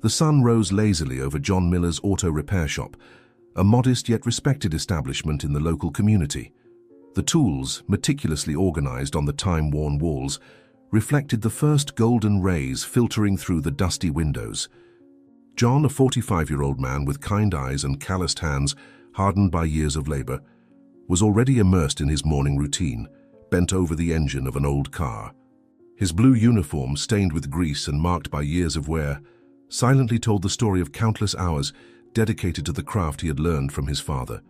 The sun rose lazily over John Miller's auto repair shop, a modest yet respected establishment in the local community. The tools, meticulously organized on the time-worn walls, reflected the first golden rays filtering through the dusty windows. John, a 45-year-old man with kind eyes and calloused hands hardened by years of labor, was already immersed in his morning routine, bent over the engine of an old car. His blue uniform, stained with grease and marked by years of wear, silently told the story of countless hours dedicated to the craft he had learned from his father.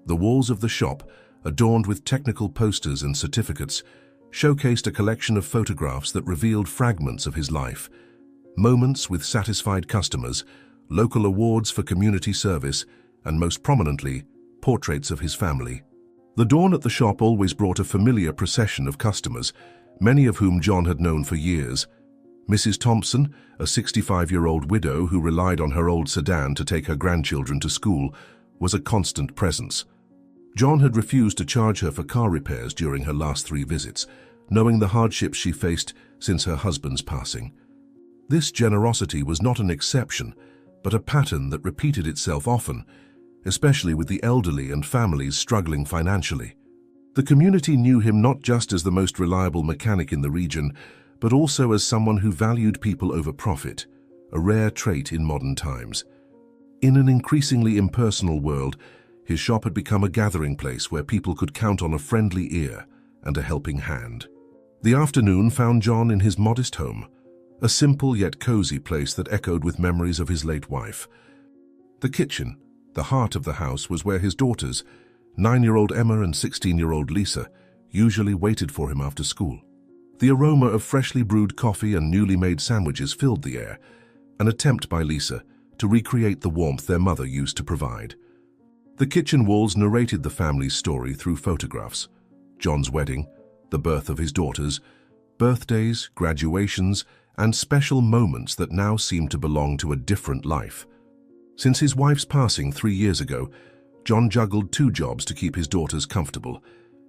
The walls of the shop, adorned with technical posters and certificates, showcased a collection of photographs that revealed fragments of his life, moments with satisfied customers, local awards for community service, and most prominently, portraits of his family. The dawn at the shop always brought a familiar procession of customers, many of whom John had known for years. Mrs. Thompson, a 65-year-old widow who relied on her old sedan to take her grandchildren to school, was a constant presence. John had refused to charge her for car repairs during her last 3 visits, knowing the hardships she faced since her husband's passing. This generosity was not an exception, but a pattern that repeated itself often, especially with the elderly and families struggling financially. The community knew him not just as the most reliable mechanic in the region, but also as someone who valued people over profit, a rare trait in modern times. In an increasingly impersonal world, his shop had become a gathering place where people could count on a friendly ear and a helping hand. The afternoon found John in his modest home, a simple yet cozy place that echoed with memories of his late wife. The kitchen, the heart of the house, was where his daughters, 9-year-old Emma and 16-year-old Lisa, usually waited for him after school. The aroma of freshly brewed coffee and newly made sandwiches filled the air, an attempt by Lisa to recreate the warmth their mother used to provide. The kitchen walls narrated the family's story through photographs: John's wedding, the birth of his daughters, birthdays, graduations, and special moments that now seemed to belong to a different life. Since his wife's passing 3 years ago, John juggled 2 jobs to keep his daughters comfortable,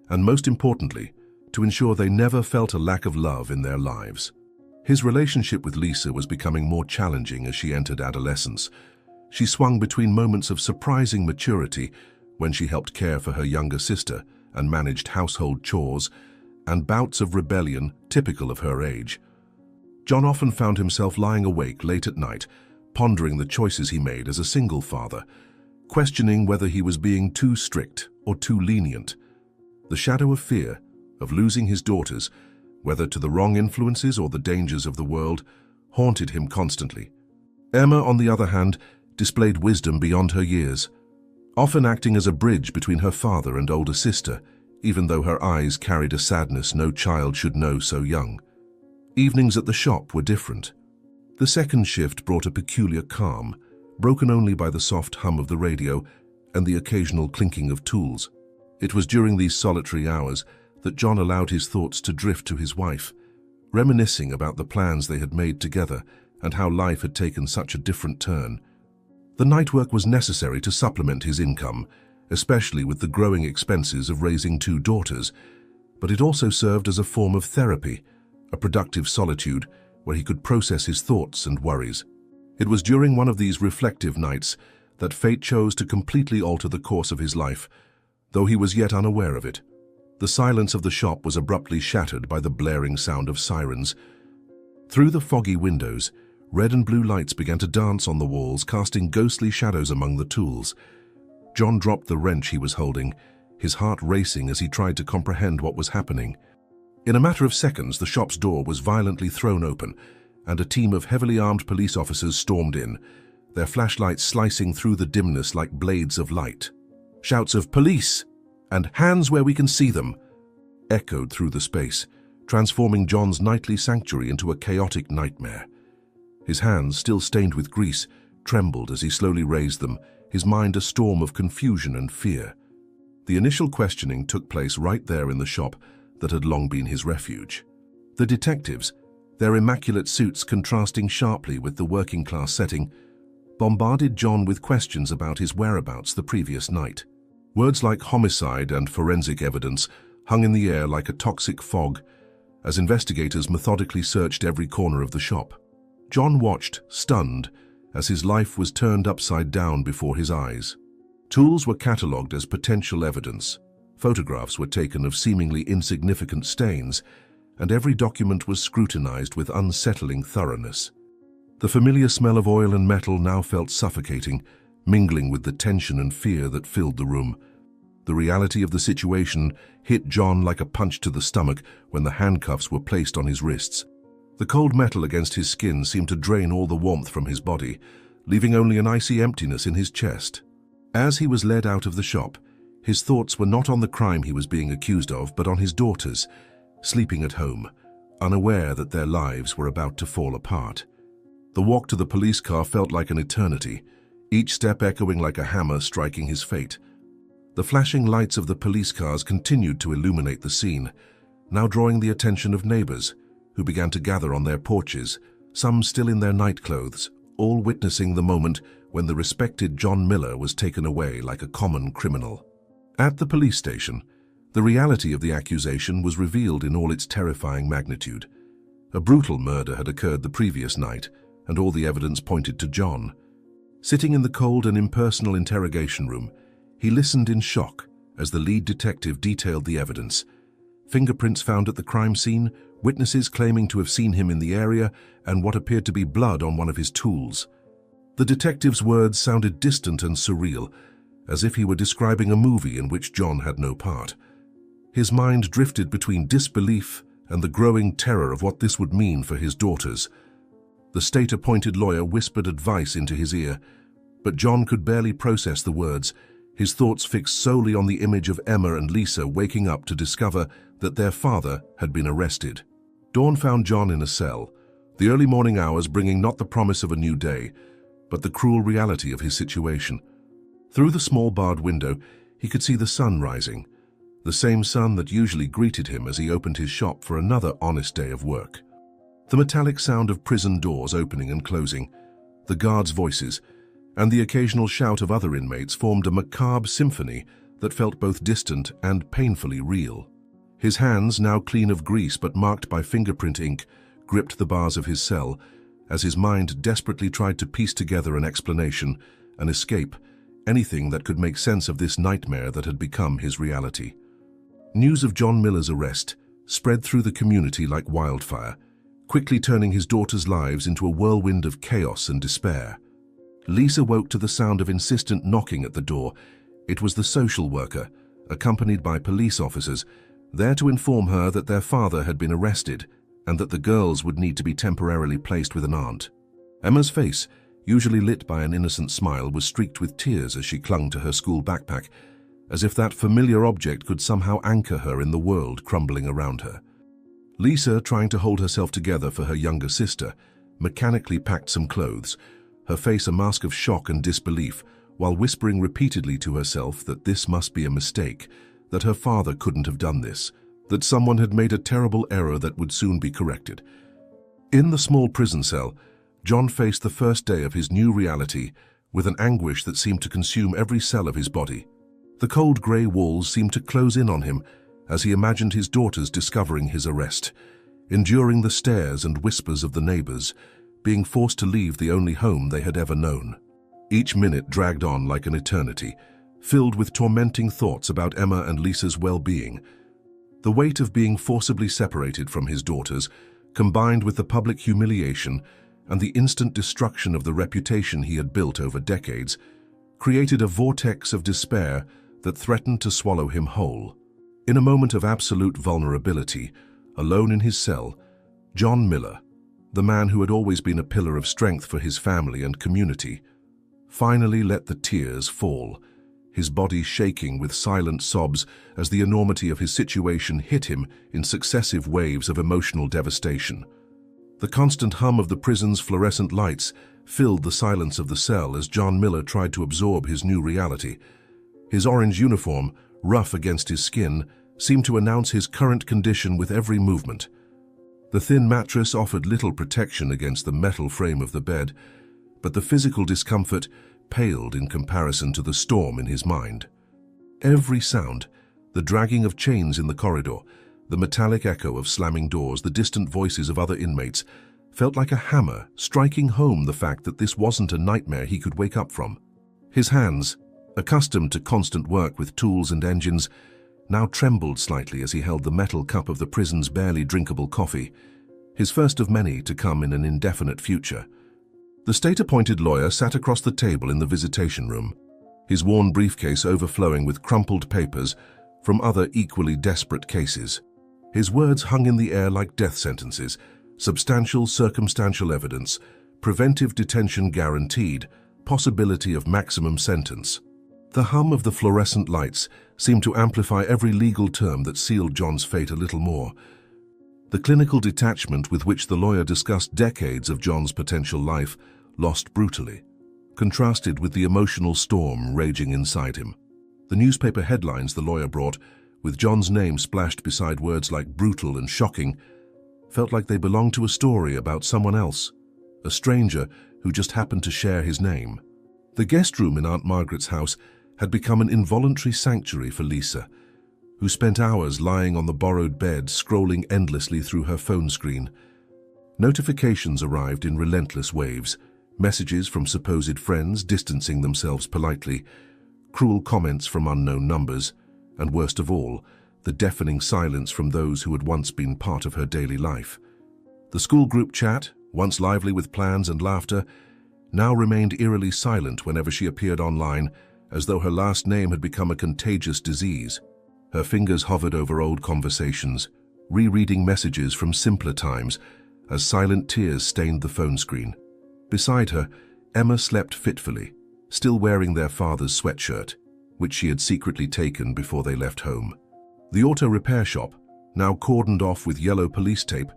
and most importantly, to ensure they never felt a lack of love in their lives. His relationship with Lisa was becoming more challenging as she entered adolescence. She swung between moments of surprising maturity, when she helped care for her younger sister and managed household chores, and bouts of rebellion typical of her age. John often found himself lying awake late at night, pondering the choices he made as a single father, questioning whether he was being too strict or too lenient. The shadow of fear, of losing his daughters, whether to the wrong influences or the dangers of the world, haunted him constantly. Emma, on the other hand, displayed wisdom beyond her years, often acting as a bridge between her father and older sister, even though her eyes carried a sadness no child should know so young. Evenings at the shop were different. The second shift brought a peculiar calm, broken only by the soft hum of the radio and the occasional clinking of tools. It was during these solitary hours that John allowed his thoughts to drift to his wife, reminiscing about the plans they had made together and how life had taken such a different turn. The night work was necessary to supplement his income, especially with the growing expenses of raising 2 daughters, but it also served as a form of therapy, a productive solitude where he could process his thoughts and worries. It was during one of these reflective nights that fate chose to completely alter the course of his life, though he was yet unaware of it. The silence of the shop was abruptly shattered by the blaring sound of sirens. Through the foggy windows, red and blue lights began to dance on the walls, casting ghostly shadows among the tools. John dropped the wrench he was holding, his heart racing as he tried to comprehend what was happening. In a matter of seconds, the shop's door was violently thrown open, and a team of heavily armed police officers stormed in, their flashlights slicing through the dimness like blades of light. Shouts of "Police!" and "Hands where we can see them!" echoed through the space, transforming John's nightly sanctuary into a chaotic nightmare. His hands, still stained with grease, trembled as he slowly raised them, his mind a storm of confusion and fear. The initial questioning took place right there in the shop that had long been his refuge. The detectives, their immaculate suits contrasting sharply with the working-class setting, bombarded John with questions about his whereabouts the previous night. Words like homicide and forensic evidence hung in the air like a toxic fog as investigators methodically searched every corner of the shop. John watched, stunned, as his life was turned upside down before his eyes. Tools were catalogued as potential evidence. Photographs were taken of seemingly insignificant stains, and every document was scrutinized with unsettling thoroughness. The familiar smell of oil and metal now felt suffocating, mingling with the tension and fear that filled the room. The reality of the situation hit John like a punch to the stomach when the handcuffs were placed on his wrists. The cold metal against his skin seemed to drain all the warmth from his body, leaving only an icy emptiness in his chest. As he was led out of the shop, his thoughts were not on the crime he was being accused of, but on his daughters, sleeping at home, unaware that their lives were about to fall apart. The walk to the police car felt like an eternity, each step echoing like a hammer striking his fate. The flashing lights of the police cars continued to illuminate the scene, now drawing the attention of neighbors, who began to gather on their porches, some still in their nightclothes, all witnessing the moment when the respected John Miller was taken away like a common criminal. At the police station, the reality of the accusation was revealed in all its terrifying magnitude. A brutal murder had occurred the previous night, and all the evidence pointed to John. Sitting in the cold and impersonal interrogation room, he listened in shock as the lead detective detailed the evidence. Fingerprints found at the crime scene, witnesses claiming to have seen him in the area, and what appeared to be blood on one of his tools. The detective's words sounded distant and surreal, as if he were describing a movie in which John had no part. His mind drifted between disbelief and the growing terror of what this would mean for his daughters. The state-appointed lawyer whispered advice into his ear, but John could barely process the words, his thoughts fixed solely on the image of Emma and Lisa waking up to discover that their father had been arrested. Dawn found John in a cell, the early morning hours bringing not the promise of a new day, but the cruel reality of his situation. Through the small barred window, he could see the sun rising, the same sun that usually greeted him as he opened his shop for another honest day of work. The metallic sound of prison doors opening and closing, the guards' voices, and the occasional shout of other inmates formed a macabre symphony that felt both distant and painfully real. His hands, now clean of grease but marked by fingerprint ink, gripped the bars of his cell as his mind desperately tried to piece together an explanation, an escape, anything that could make sense of this nightmare that had become his reality. News of John Miller's arrest spread through the community like wildfire, quickly turning his daughters' lives into a whirlwind of chaos and despair. Lisa woke to the sound of insistent knocking at the door. It was the social worker, accompanied by police officers, there to inform her that their father had been arrested and that the girls would need to be temporarily placed with an aunt. Emma's face, usually lit by an innocent smile, was streaked with tears as she clung to her school backpack, as if that familiar object could somehow anchor her in the world crumbling around her. Lisa, trying to hold herself together for her younger sister, mechanically packed some clothes, her face a mask of shock and disbelief, while whispering repeatedly to herself that this must be a mistake, that her father couldn't have done this, that someone had made a terrible error that would soon be corrected. In the small prison cell, John faced the first day of his new reality with an anguish that seemed to consume every cell of his body. The cold grey walls seemed to close in on him as he imagined his daughters discovering his arrest, enduring the stares and whispers of the neighbors, being forced to leave the only home they had ever known. Each minute dragged on like an eternity, filled with tormenting thoughts about Emma and Lisa's well-being. The weight of being forcibly separated from his daughters, combined with the public humiliation and the instant destruction of the reputation he had built over decades, created a vortex of despair that threatened to swallow him whole. In a moment of absolute vulnerability, alone in his cell, John Miller, the man who had always been a pillar of strength for his family and community, finally let the tears fall, his body shaking with silent sobs as the enormity of his situation hit him in successive waves of emotional devastation. The constant hum of the prison's fluorescent lights filled the silence of the cell as John Miller tried to absorb his new reality. His orange uniform, rough against his skin, seemed to announce his current condition with every movement. The thin mattress offered little protection against the metal frame of the bed, but the physical discomfort paled in comparison to the storm in his mind. Every sound, the dragging of chains in the corridor, the metallic echo of slamming doors, the distant voices of other inmates, felt like a hammer striking home the fact that this wasn't a nightmare he could wake up from. His hands, accustomed to constant work with tools and engines, now trembled slightly as he held the metal cup of the prison's barely drinkable coffee, his first of many to come in an indefinite future. The state-appointed lawyer sat across the table in the visitation room, his worn briefcase overflowing with crumpled papers from other equally desperate cases. His words hung in the air like death sentences: substantial circumstantial evidence, preventive detention guaranteed, possibility of maximum sentence. The hum of the fluorescent lights seemed to amplify every legal term that sealed John's fate a little more. The clinical detachment with which the lawyer discussed decades of John's potential life lost brutally, contrasted with the emotional storm raging inside him. The newspaper headlines the lawyer brought, with John's name splashed beside words like brutal and shocking, felt like they belonged to a story about someone else, a stranger who just happened to share his name. The guest room in Aunt Margaret's house had become an involuntary sanctuary for Lisa, who spent hours lying on the borrowed bed scrolling endlessly through her phone screen. Notifications arrived in relentless waves, messages from supposed friends distancing themselves politely, cruel comments from unknown numbers, and worst of all, the deafening silence from those who had once been part of her daily life. The school group chat, once lively with plans and laughter, now remained eerily silent whenever she appeared online, as though her last name had become a contagious disease. Her fingers hovered over old conversations, rereading messages from simpler times, as silent tears stained the phone screen. Beside her, Emma slept fitfully, still wearing their father's sweatshirt, which she had secretly taken before they left home. The auto repair shop, now cordoned off with yellow police tape,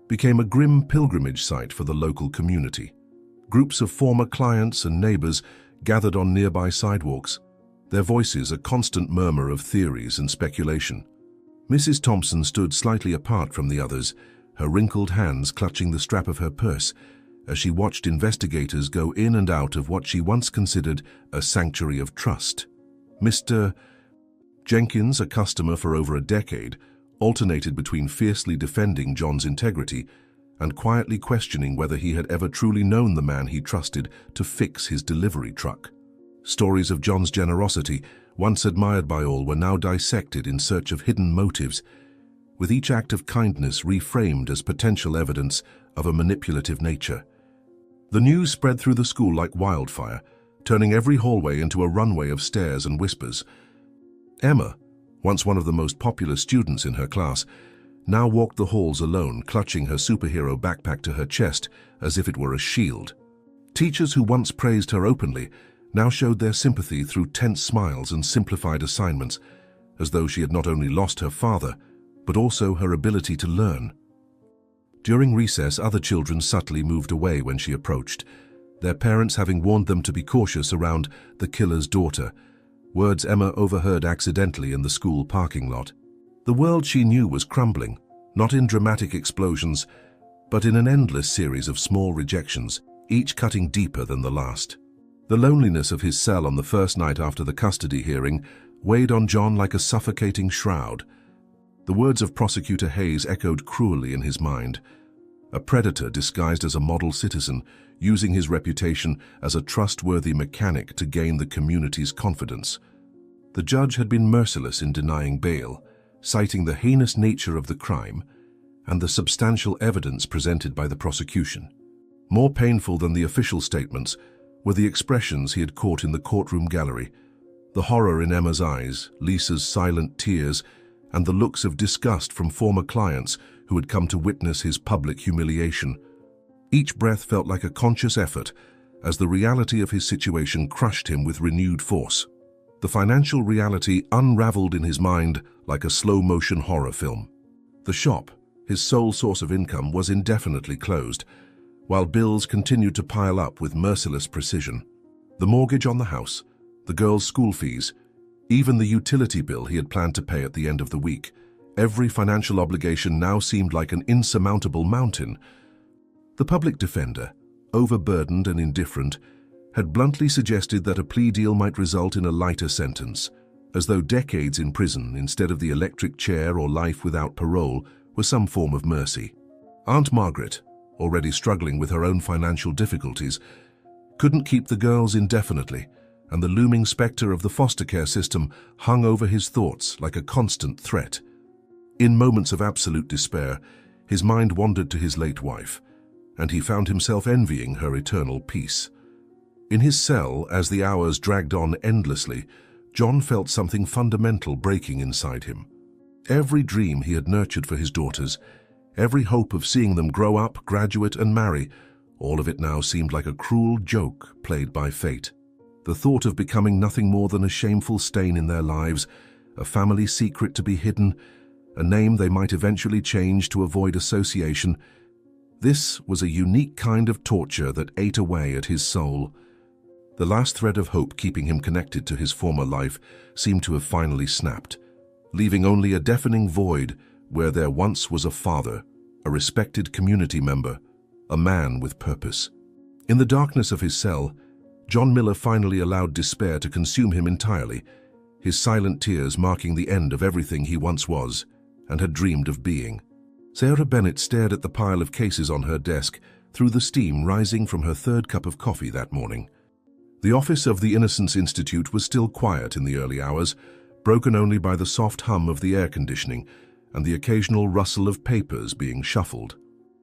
became a grim pilgrimage site for the local community. Groups of former clients and neighbors gathered on nearby sidewalks, their voices a constant murmur of theories and speculation. Mrs. Thompson stood slightly apart from the others, her wrinkled hands clutching the strap of her purse, as she watched investigators go in and out of what she once considered a sanctuary of trust. Mr. Jenkins, a customer for over a decade, alternated between fiercely defending John's integrity and quietly questioning whether he had ever truly known the man he trusted to fix his delivery truck. Stories of John's generosity, once admired by all, were now dissected in search of hidden motives, with each act of kindness reframed as potential evidence of a manipulative nature. The news spread through the school like wildfire, turning every hallway into a runway of stares and whispers. Emma, once one of the most popular students in her class, now walked the halls alone, clutching her superhero backpack to her chest as if it were a shield. Teachers who once praised her openly now showed their sympathy through tense smiles and simplified assignments, as though she had not only lost her father, but also her ability to learn. During recess, other children subtly moved away when she approached, their parents having warned them to be cautious around the killer's daughter, words Emma overheard accidentally in the school parking lot. The world she knew was crumbling, not in dramatic explosions, but in an endless series of small rejections, each cutting deeper than the last. The loneliness of his cell on the first night after the custody hearing weighed on John like a suffocating shroud. The words of Prosecutor Hayes echoed cruelly in his mind. A predator disguised as a model citizen, using his reputation as a trustworthy mechanic to gain the community's confidence. The judge had been merciless in denying bail, citing the heinous nature of the crime and the substantial evidence presented by the prosecution. More painful than the official statements were the expressions he had caught in the courtroom gallery, the horror in Emma's eyes, Lisa's silent tears, and the looks of disgust from former clients who had come to witness his public humiliation. Each breath felt like a conscious effort, as the reality of his situation crushed him with renewed force. The financial reality unraveled in his mind like a slow-motion horror film. The shop, his sole source of income, was indefinitely closed, while bills continued to pile up with merciless precision. The mortgage on the house, the girls' school fees, even the utility bill he had planned to pay at the end of the week. Every financial obligation now seemed like an insurmountable mountain. The public defender, overburdened and indifferent, had bluntly suggested that a plea deal might result in a lighter sentence, as though decades in prison instead of the electric chair or life without parole were some form of mercy. Aunt Margaret, already struggling with her own financial difficulties, couldn't keep the girls indefinitely, and the looming specter of the foster care system hung over his thoughts like a constant threat. In moments of absolute despair, his mind wandered to his late wife, and he found himself envying her eternal peace. In his cell, as the hours dragged on endlessly, John felt something fundamental breaking inside him. Every dream he had nurtured for his daughters, every hope of seeing them grow up, graduate, and marry, all of it now seemed like a cruel joke played by fate. The thought of becoming nothing more than a shameful stain in their lives, a family secret to be hidden, a name they might eventually change to avoid association, this was a unique kind of torture that ate away at his soul. The last thread of hope keeping him connected to his former life seemed to have finally snapped, leaving only a deafening void where there once was a father, a respected community member, a man with purpose. In the darkness of his cell, John Miller finally allowed despair to consume him entirely, his silent tears marking the end of everything he once was and had dreamed of being. Sarah Bennett stared at the pile of cases on her desk through the steam rising from her third cup of coffee that morning. The office of the Innocence Institute was still quiet in the early hours, broken only by the soft hum of the air conditioning and the occasional rustle of papers being shuffled.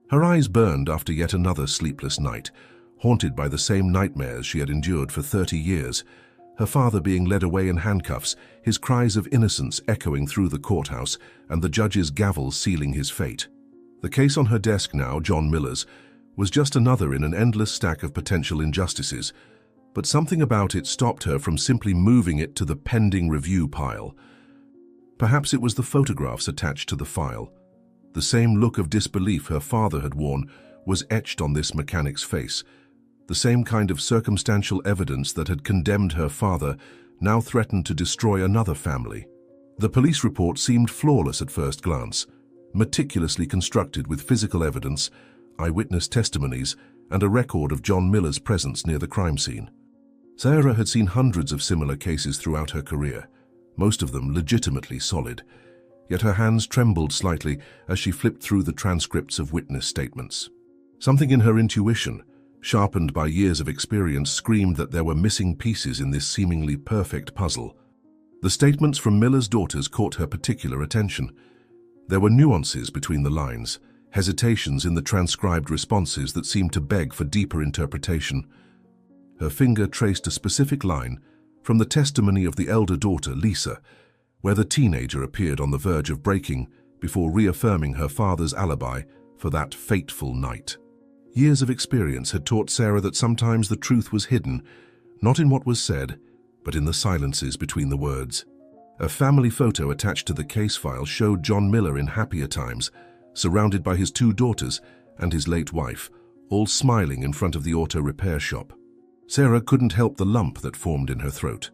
Her eyes burned after yet another sleepless night, haunted by the same nightmares she had endured for 30 years, her father being led away in handcuffs, his cries of innocence echoing through the courthouse, and the judge's gavel sealing his fate. The case on her desk now, John Miller's, was just another in an endless stack of potential injustices, but something about it stopped her from simply moving it to the pending review pile. Perhaps it was the photographs attached to the file. The same look of disbelief her father had worn was etched on this mechanic's face. The same kind of circumstantial evidence that had condemned her father now threatened to destroy another family. The police report seemed flawless at first glance, meticulously constructed with physical evidence, eyewitness testimonies, and a record of John Miller's presence near the crime scene. Sarah had seen hundreds of similar cases throughout her career, most of them legitimately solid, yet her hands trembled slightly as she flipped through the transcripts of witness statements. Something in her intuition, sharpened by years of experience, screamed that there were missing pieces in this seemingly perfect puzzle. The statements from Miller's daughters caught her particular attention. There were nuances between the lines, hesitations in the transcribed responses that seemed to beg for deeper interpretation. Her finger traced a specific line from the testimony of the elder daughter, Lisa, where the teenager appeared on the verge of breaking before reaffirming her father's alibi for that fateful night. Years of experience had taught Sarah that sometimes the truth was hidden, not in what was said, but in the silences between the words. A family photo attached to the case file showed John Miller in happier times, surrounded by his 2 daughters and his late wife, all smiling in front of the auto repair shop. Sarah couldn't help the lump that formed in her throat.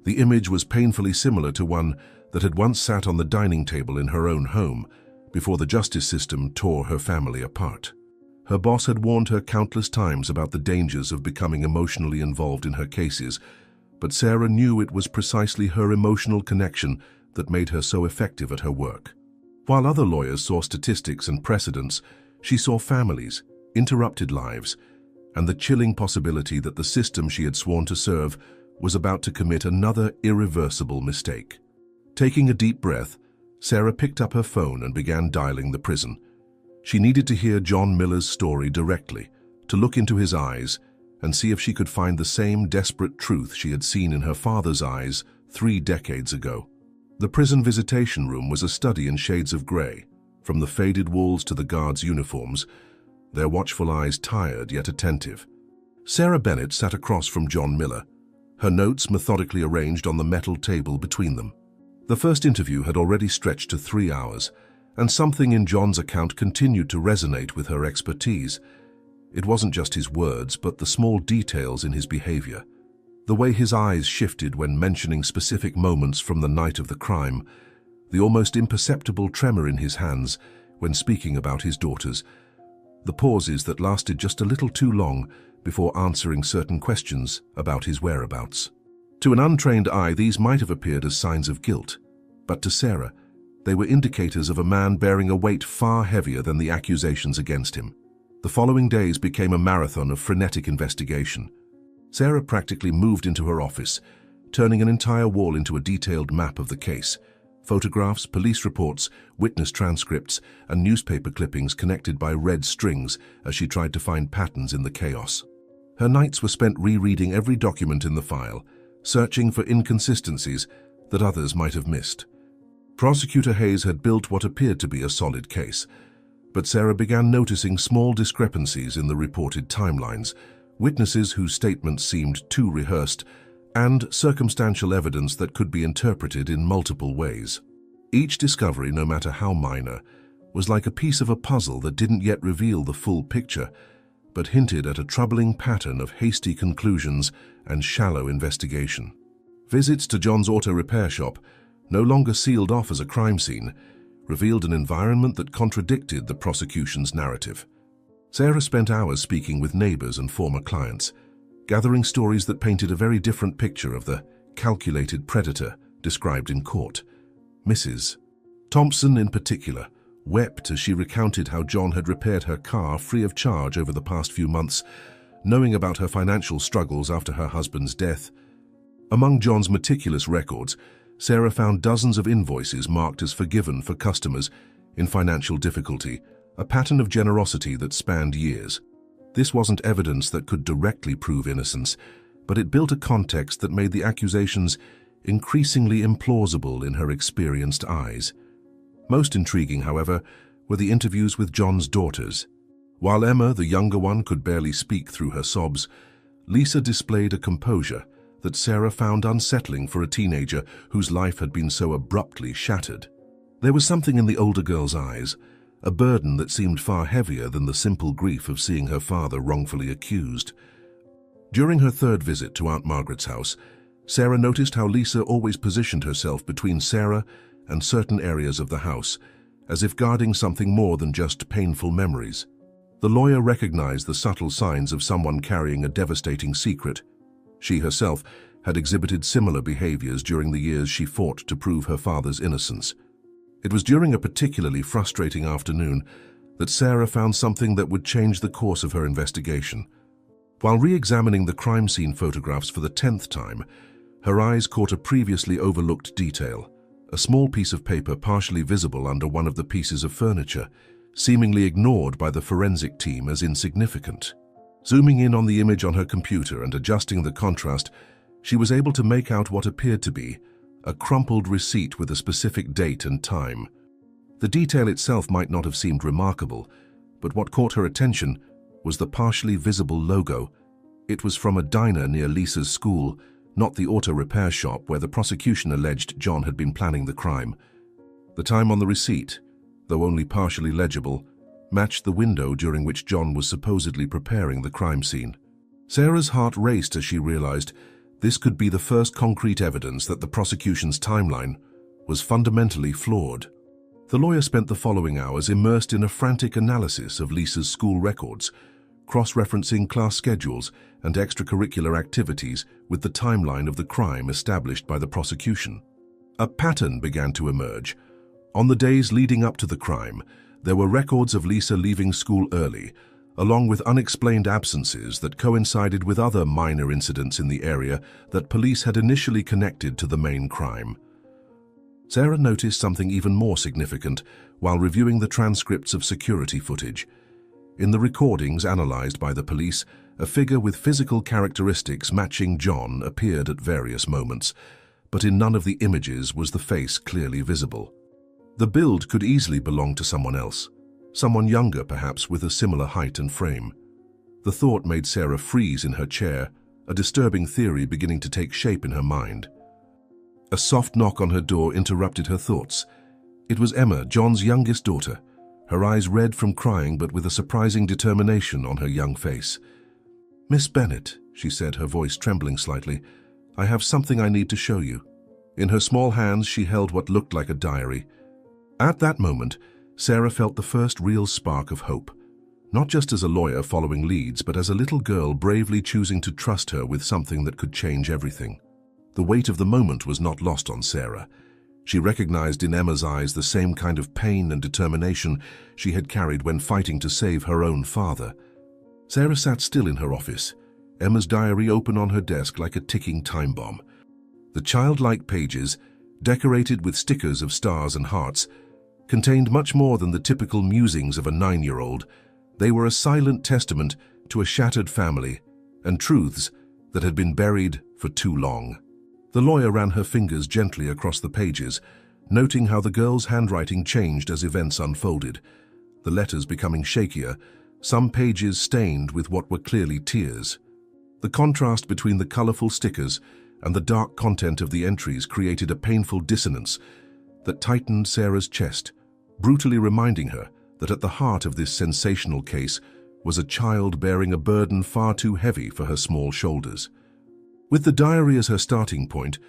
The image was painfully similar to one that had once sat on the dining table in her own home before the justice system tore her family apart. Her boss had warned her countless times about the dangers of becoming emotionally involved in her cases, but Sarah knew it was precisely her emotional connection that made her so effective at her work. While other lawyers saw statistics and precedents, she saw families, interrupted lives, and the chilling possibility that the system she had sworn to serve was about to commit another irreversible mistake. Taking a deep breath, Sarah picked up her phone and began dialing the prison. She needed to hear John Miller's story directly, to look into his eyes and see if she could find the same desperate truth she had seen in her father's eyes 3 decades ago. The prison visitation room was a study in shades of gray, from the faded walls to the guards' uniforms, their watchful eyes tired yet attentive. Sarah Bennett sat across from John Miller, her notes methodically arranged on the metal table between them. The first interview had already stretched to 3 hours, and something in John's account continued to resonate with her expertise. It wasn't just his words, but the small details in his behavior. The way his eyes shifted when mentioning specific moments from the night of the crime, the almost imperceptible tremor in his hands when speaking about his daughters, the pauses that lasted just a little too long before answering certain questions about his whereabouts. To an untrained eye, these might have appeared as signs of guilt, but to Sarah, they were indicators of a man bearing a weight far heavier than the accusations against him. The following days became a marathon of frenetic investigation. Sarah practically moved into her office, turning an entire wall into a detailed map of the case. Photographs, police reports, witness transcripts, and newspaper clippings connected by red strings as she tried to find patterns in the chaos. Her nights were spent rereading every document in the file, searching for inconsistencies that others might have missed. Prosecutor Hayes had built what appeared to be a solid case, but Sarah began noticing small discrepancies in the reported timelines, witnesses whose statements seemed too rehearsed, and circumstantial evidence that could be interpreted in multiple ways. Each discovery, no matter how minor, was like a piece of a puzzle that didn't yet reveal the full picture, but hinted at a troubling pattern of hasty conclusions and shallow investigation. Visits to John's auto repair shop, no longer sealed off as a crime scene, revealed an environment that contradicted the prosecution's narrative. Sarah spent hours speaking with neighbors and former clients, gathering stories that painted a very different picture of the calculated predator described in court. Mrs. Thompson, in particular, wept as she recounted how John had repaired her car free of charge over the past few months, knowing about her financial struggles after her husband's death. Among John's meticulous records, Sarah found dozens of invoices marked as forgiven for customers in financial difficulty, a pattern of generosity that spanned years. This wasn't evidence that could directly prove innocence, but it built a context that made the accusations increasingly implausible in her experienced eyes. Most intriguing, however, were the interviews with John's daughters. While Emma, the younger one, could barely speak through her sobs, Lisa displayed a composure that Sarah found unsettling for a teenager whose life had been so abruptly shattered. There was something in the older girl's eyes, a burden that seemed far heavier than the simple grief of seeing her father wrongfully accused. During her third visit to Aunt Margaret's house, Sarah noticed how Lisa always positioned herself between Sarah and certain areas of the house, as if guarding something more than just painful memories. The lawyer recognized the subtle signs of someone carrying a devastating secret. She herself had exhibited similar behaviors during the years she fought to prove her father's innocence. It was during a particularly frustrating afternoon that Sarah found something that would change the course of her investigation. While re-examining the crime scene photographs for the 10th time, her eyes caught a previously overlooked detail, a small piece of paper partially visible under one of the pieces of furniture, seemingly ignored by the forensic team as insignificant. Zooming in on the image on her computer and adjusting the contrast, she was able to make out what appeared to be a crumpled receipt with a specific date and time. The detail itself might not have seemed remarkable, but what caught her attention was the partially visible logo. It was from a diner near Lisa's school, not the auto repair shop where the prosecution alleged John had been planning the crime. The time on the receipt, though only partially legible, matched the window during which John was supposedly preparing the crime scene. Sarah's heart raced as she realized this could be the first concrete evidence that the prosecution's timeline was fundamentally flawed. The lawyer spent the following hours immersed in a frantic analysis of Lisa's school records, cross-referencing class schedules and extracurricular activities with the timeline of the crime established by the prosecution. A pattern began to emerge. On the days leading up to the crime, there were records of Lisa leaving school early, along with unexplained absences that coincided with other minor incidents in the area that police had initially connected to the main crime. Sarah noticed something even more significant while reviewing the transcripts of security footage. In the recordings analyzed by the police, a figure with physical characteristics matching John appeared at various moments, but in none of the images was the face clearly visible. The build could easily belong to someone else. Someone younger, perhaps, with a similar height and frame. The thought made Sarah freeze in her chair, a disturbing theory beginning to take shape in her mind. A soft knock on her door interrupted her thoughts. It was Emma, John's youngest daughter, her eyes red from crying but with a surprising determination on her young face. "Miss Bennet," she said, her voice trembling slightly, "I have something I need to show you." In her small hands she held what looked like a diary. At that moment, Sarah felt the first real spark of hope, not just as a lawyer following leads, but as a little girl bravely choosing to trust her with something that could change everything. The weight of the moment was not lost on Sarah. She recognized in Emma's eyes the same kind of pain and determination she had carried when fighting to save her own father. Sarah sat still in her office, Emma's diary open on her desk like a ticking time bomb. The childlike pages, decorated with stickers of stars and hearts, contained much more than the typical musings of a 9-year-old. They were a silent testament to a shattered family and truths that had been buried for too long. The lawyer ran her fingers gently across the pages, noting how the girl's handwriting changed as events unfolded, the letters becoming shakier, some pages stained with what were clearly tears. The contrast between the colorful stickers and the dark content of the entries created a painful dissonance that tightened Sarah's chest, brutally reminding her that at the heart of this sensational case was a child bearing a burden far too heavy for her small shoulders. With the diary as her starting point,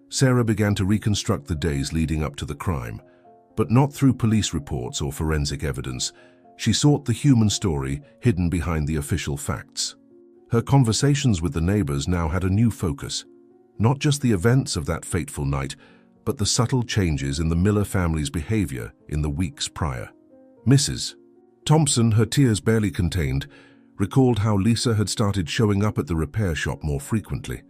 Sarah began to reconstruct the days leading up to the crime, but not through police reports or forensic evidence. She sought the human story hidden behind the official facts. Her conversations with the neighbors now had a new focus, not just the events of that fateful night, but the subtle changes in the Miller family's behavior in the weeks prior. Mrs. Thompson, her tears barely contained, recalled how Lisa had started showing up at the repair shop more frequently,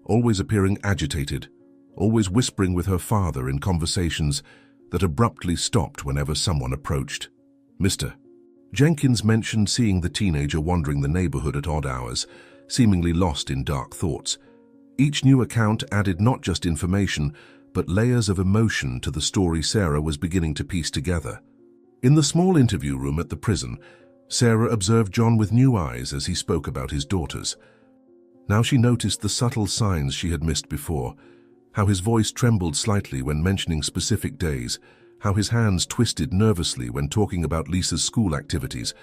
always appearing agitated, always whispering with her father in conversations that abruptly stopped whenever someone approached. Mr. Jenkins mentioned seeing the teenager wandering the neighborhood at odd hours, seemingly lost in dark thoughts. Each new account added not just information, but layers of emotion to the story Sarah was beginning to piece together. In the small interview room at the prison, Sarah observed John with new eyes as he spoke about his daughters. Now she noticed the subtle signs she had missed before, how his voice trembled slightly when mentioning specific days, how his hands twisted nervously when talking about Lisa's school activities,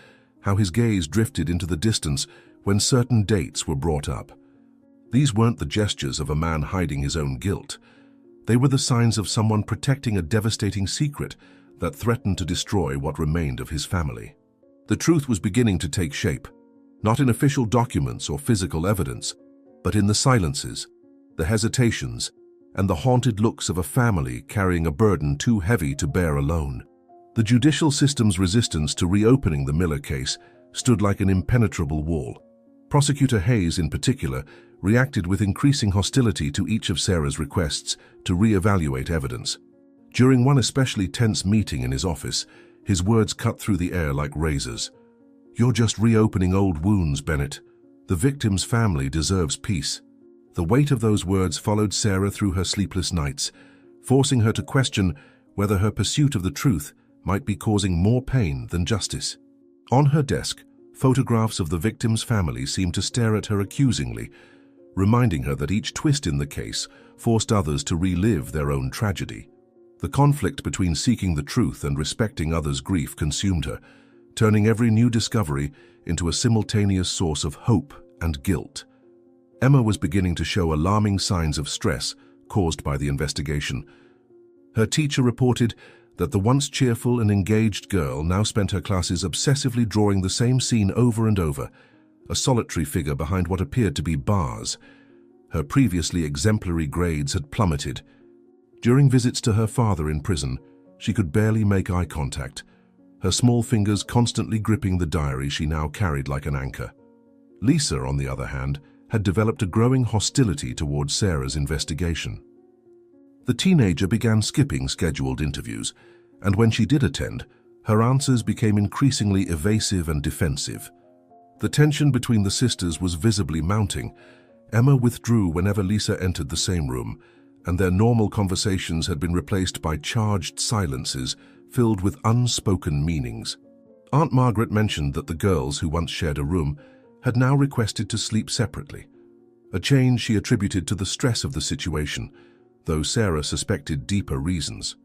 how his gaze drifted into the distance when certain dates were brought up. These weren't the gestures of a man hiding his own guilt. They were the signs of someone protecting a devastating secret that threatened to destroy what remained of his family. The truth was beginning to take shape, not in official documents or physical evidence, but in the silences, the hesitations, and the haunted looks of a family carrying a burden too heavy to bear alone. The judicial system's resistance to reopening the Miller case stood like an impenetrable wall. Prosecutor Hayes, in particular, reacted with increasing hostility to each of Sarah's requests to re-evaluate evidence. During one especially tense meeting in his office, his words cut through the air like razors. "You're just reopening old wounds, Bennett. The victim's family deserves peace." The weight of those words followed Sarah through her sleepless nights, forcing her to question whether her pursuit of the truth might be causing more pain than justice. On her desk, photographs of the victim's family seemed to stare at her accusingly, reminding her that each twist in the case forced others to relive their own tragedy. The conflict between seeking the truth and respecting others' grief consumed her, turning every new discovery into a simultaneous source of hope and guilt. Emma was beginning to show alarming signs of stress caused by the investigation. Her teacher reported that the once cheerful and engaged girl now spent her classes obsessively drawing the same scene over and over, a solitary figure behind what appeared to be bars. Her previously exemplary grades had plummeted. During visits to her father in prison, she could barely make eye contact, her small fingers constantly gripping the diary she now carried like an anchor. Lisa, on the other hand, had developed a growing hostility towards Sarah's investigation. The teenager began skipping scheduled interviews, and when she did attend, her answers became increasingly evasive and defensive. The tension between the sisters was visibly mounting. Emma withdrew whenever Lisa entered the same room, and their normal conversations had been replaced by charged silences filled with unspoken meanings. Aunt Margaret mentioned that the girls, who once shared a room, had now requested to sleep separately, a change she attributed to the stress of the situation, though Sarah suspected deeper reasons.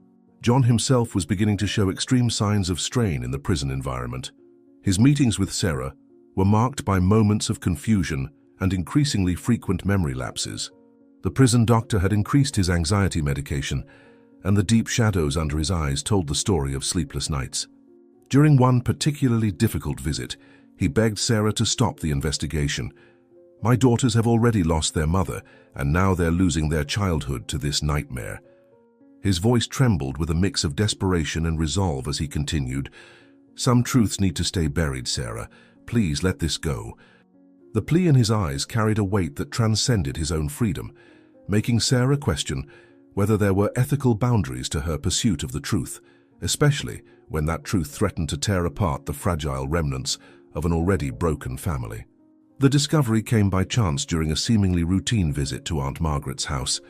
John himself was beginning to show extreme signs of strain in the prison environment. His meetings with Sarah were marked by moments of confusion and increasingly frequent memory lapses. The prison doctor had increased his anxiety medication, and the deep shadows under his eyes told the story of sleepless nights. During one particularly difficult visit, he begged Sarah to stop the investigation. "My daughters have already lost their mother, and now they're losing their childhood to this nightmare." His voice trembled with a mix of desperation and resolve as he continued, "Some truths need to stay buried, Sarah. Please let this go." The plea in his eyes carried a weight that transcended his own freedom, making Sarah question whether there were ethical boundaries to her pursuit of the truth, especially when that truth threatened to tear apart the fragile remnants of an already broken family. The discovery came by chance during a seemingly routine visit to Aunt Margaret's house.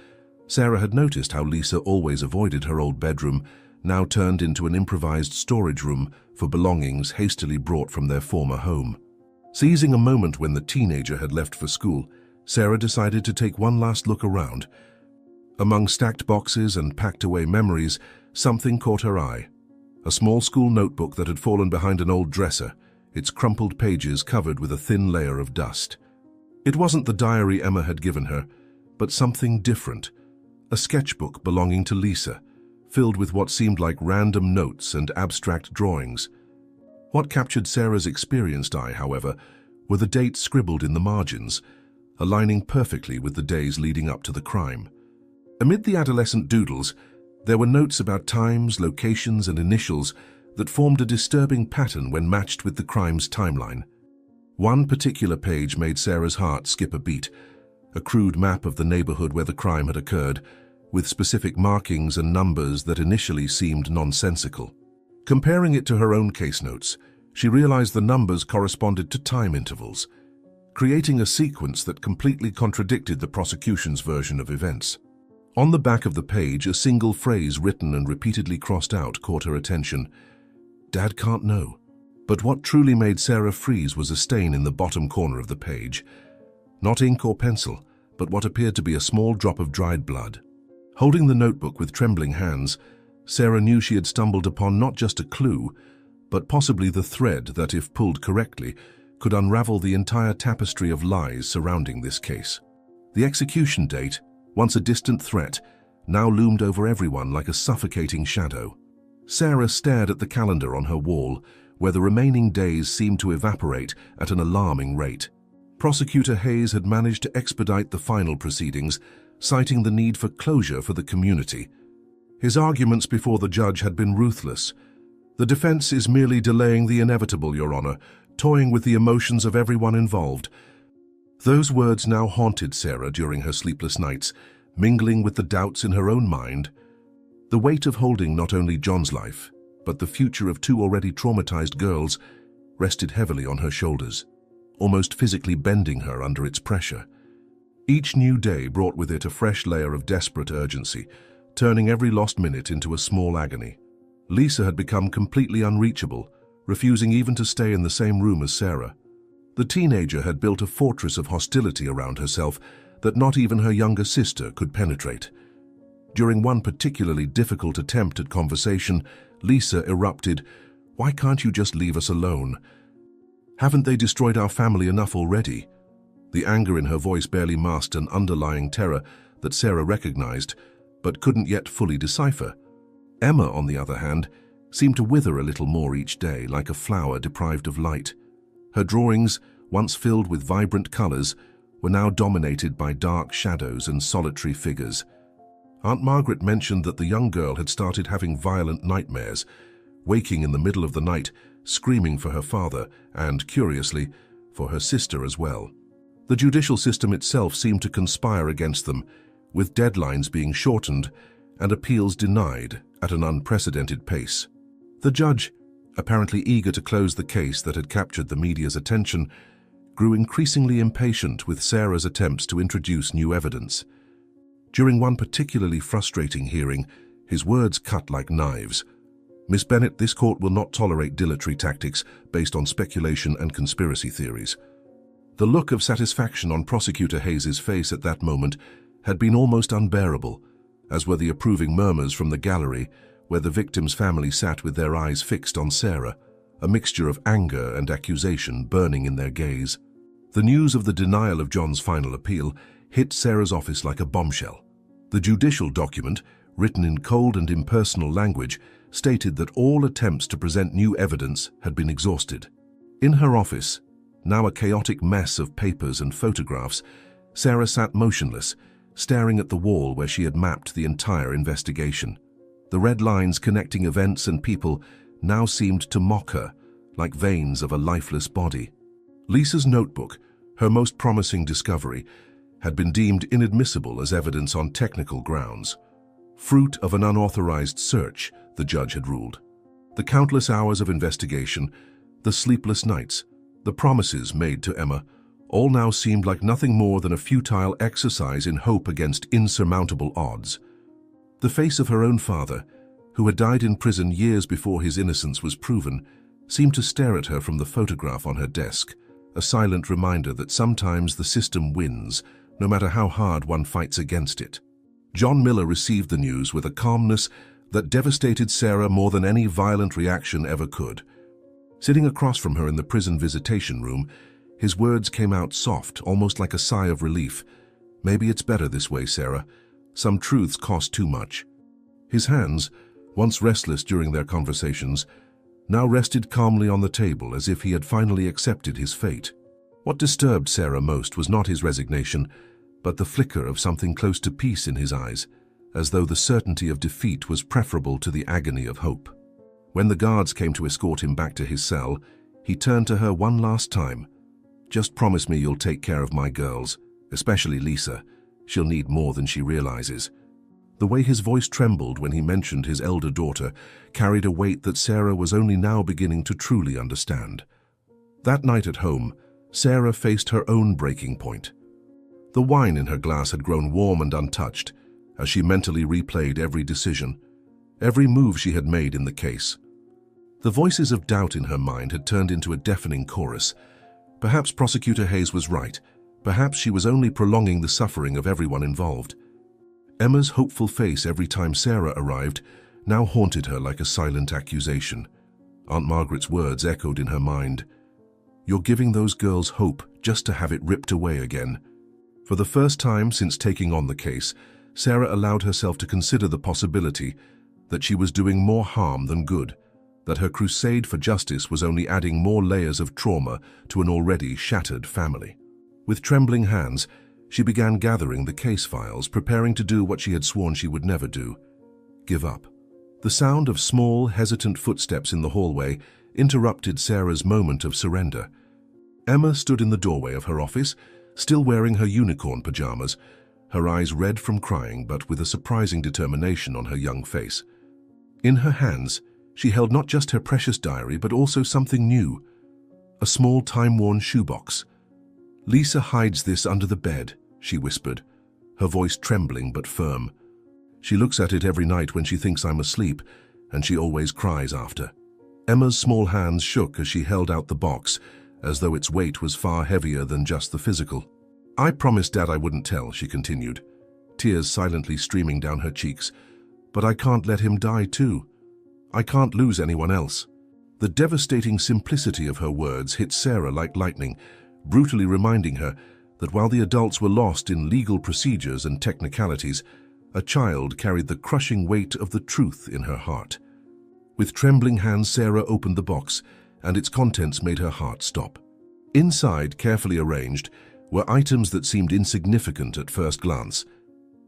Sarah had noticed how Lisa always avoided her old bedroom, now turned into an improvised storage room for belongings hastily brought from their former home. Seizing a moment when the teenager had left for school, Sarah decided to take one last look around. Among stacked boxes and packed-away memories, something caught her eye. A small school notebook that had fallen behind an old dresser, its crumpled pages covered with a thin layer of dust. It wasn't the diary Emma had given her, but something different. A sketchbook belonging to Lisa, filled with what seemed like random notes and abstract drawings. What captured Sarah's experienced eye, however, were the dates scribbled in the margins, aligning perfectly with the days leading up to the crime. Amid the adolescent doodles, there were notes about times, locations, and initials that formed a disturbing pattern when matched with the crime's timeline. One particular page made Sarah's heart skip a beat, a crude map of the neighborhood where the crime had occurred, with specific markings and numbers that initially seemed nonsensical. Comparing it to her own case notes, she realized the numbers corresponded to time intervals, creating a sequence that completely contradicted the prosecution's version of events. On the back of the page, a single phrase written and repeatedly crossed out caught her attention. "Dad can't know." But what truly made Sarah freeze was a stain in the bottom corner of the page. Not ink or pencil, but what appeared to be a small drop of dried blood. Holding the notebook with trembling hands, Sarah knew she had stumbled upon not just a clue, but possibly the thread that, if pulled correctly, could unravel the entire tapestry of lies surrounding this case. The execution date, once a distant threat, now loomed over everyone like a suffocating shadow. Sarah stared at the calendar on her wall, where the remaining days seemed to evaporate at an alarming rate. Prosecutor Hayes had managed to expedite the final proceedings, citing the need for closure for the community. His arguments before the judge had been ruthless. "The defense is merely delaying the inevitable, Your Honor, toying with the emotions of everyone involved." Those words now haunted Sarah during her sleepless nights, mingling with the doubts in her own mind. The weight of holding not only John's life, but the future of two already traumatized girls rested heavily on her shoulders, almost physically bending her under its pressure. Each new day brought with it a fresh layer of desperate urgency, turning every lost minute into a small agony. Lisa had become completely unreachable, refusing even to stay in the same room as Sarah. The teenager had built a fortress of hostility around herself that not even her younger sister could penetrate. During one particularly difficult attempt at conversation, Lisa erupted, "Why can't you just leave us alone? Haven't they destroyed our family enough already?" The anger in her voice barely masked an underlying terror that Sarah recognized, but couldn't yet fully decipher. Emma, on the other hand, seemed to wither a little more each day, like a flower deprived of light. Her drawings, once filled with vibrant colors, were now dominated by dark shadows and solitary figures. Aunt Margaret mentioned that the young girl had started having violent nightmares, waking in the middle of the night, screaming for her father and, curiously, for her sister as well. The judicial system itself seemed to conspire against them, with deadlines being shortened and appeals denied at an unprecedented pace. The judge, apparently eager to close the case that had captured the media's attention, grew increasingly impatient with Sarah's attempts to introduce new evidence. During one particularly frustrating hearing, his words cut like knives. "Miss Bennett, this court will not tolerate dilatory tactics based on speculation and conspiracy theories." The look of satisfaction on Prosecutor Hayes's face at that moment had been almost unbearable, as were the approving murmurs from the gallery, where the victim's family sat with their eyes fixed on Sarah, a mixture of anger and accusation burning in their gaze. The news of the denial of John's final appeal hit Sarah's office like a bombshell. The judicial document, written in cold and impersonal language, stated that all attempts to present new evidence had been exhausted. In her office, now a chaotic mess of papers and photographs, Sarah sat motionless, staring at the wall where she had mapped the entire investigation. The red lines connecting events and people now seemed to mock her, like veins of a lifeless body. Lisa's notebook, her most promising discovery, had been deemed inadmissible as evidence on technical grounds. Fruit of an unauthorized search, the judge had ruled. The countless hours of investigation, the sleepless nights, the promises made to Emma, all now seemed like nothing more than a futile exercise in hope against insurmountable odds. The face of her own father, who had died in prison years before his innocence was proven, seemed to stare at her from the photograph on her desk, a silent reminder that sometimes the system wins, no matter how hard one fights against it. John Miller received the news with a calmness that devastated Sarah more than any violent reaction ever could. Sitting across from her in the prison visitation room, his words came out soft, almost like a sigh of relief. "Maybe it's better this way, Sarah. Some truths cost too much." His hands, once restless during their conversations, now rested calmly on the table as if he had finally accepted his fate. What disturbed Sarah most was not his resignation, but the flicker of something close to peace in his eyes, as though the certainty of defeat was preferable to the agony of hope. When the guards came to escort him back to his cell, he turned to her one last time. "Just promise me you'll take care of my girls, especially Lisa. She'll need more than she realizes." The way his voice trembled when he mentioned his elder daughter carried a weight that Sarah was only now beginning to truly understand. That night at home, Sarah faced her own breaking point. The wine in her glass had grown warm and untouched as she mentally replayed every decision, every move she had made in the case. The voices of doubt in her mind had turned into a deafening chorus. Perhaps Prosecutor Hayes was right. Perhaps she was only prolonging the suffering of everyone involved. Emma's hopeful face every time Sarah arrived now haunted her like a silent accusation. Aunt Margaret's words echoed in her mind. "You're giving those girls hope just to have it ripped away again." For the first time since taking on the case, Sarah allowed herself to consider the possibility that she was doing more harm than good, that her crusade for justice was only adding more layers of trauma to an already shattered family. With trembling hands, she began gathering the case files, preparing to do what she had sworn she would never do: give up. The sound of small, hesitant footsteps in the hallway interrupted Sarah's moment of surrender. Emma stood in the doorway of her office, still wearing her unicorn pajamas, her eyes red from crying but with a surprising determination on her young face. In her hands, she held not just her precious diary but also something new, a small time-worn shoebox. "Lisa hides this under the bed," she whispered, her voice trembling but firm. "She looks at it every night when she thinks I'm asleep, and she always cries after." Emma's small hands shook as she held out the box, as though its weight was far heavier than just the physical. "I promised Dad I wouldn't tell," she continued, tears silently streaming down her cheeks. "But I can't let him die too. I can't lose anyone else." The devastating simplicity of her words hit Sarah like lightning, brutally reminding her that while the adults were lost in legal procedures and technicalities, a child carried the crushing weight of the truth in her heart. With trembling hands, Sarah opened the box, and its contents made her heart stop. Inside, carefully arranged, were items that seemed insignificant at first glance: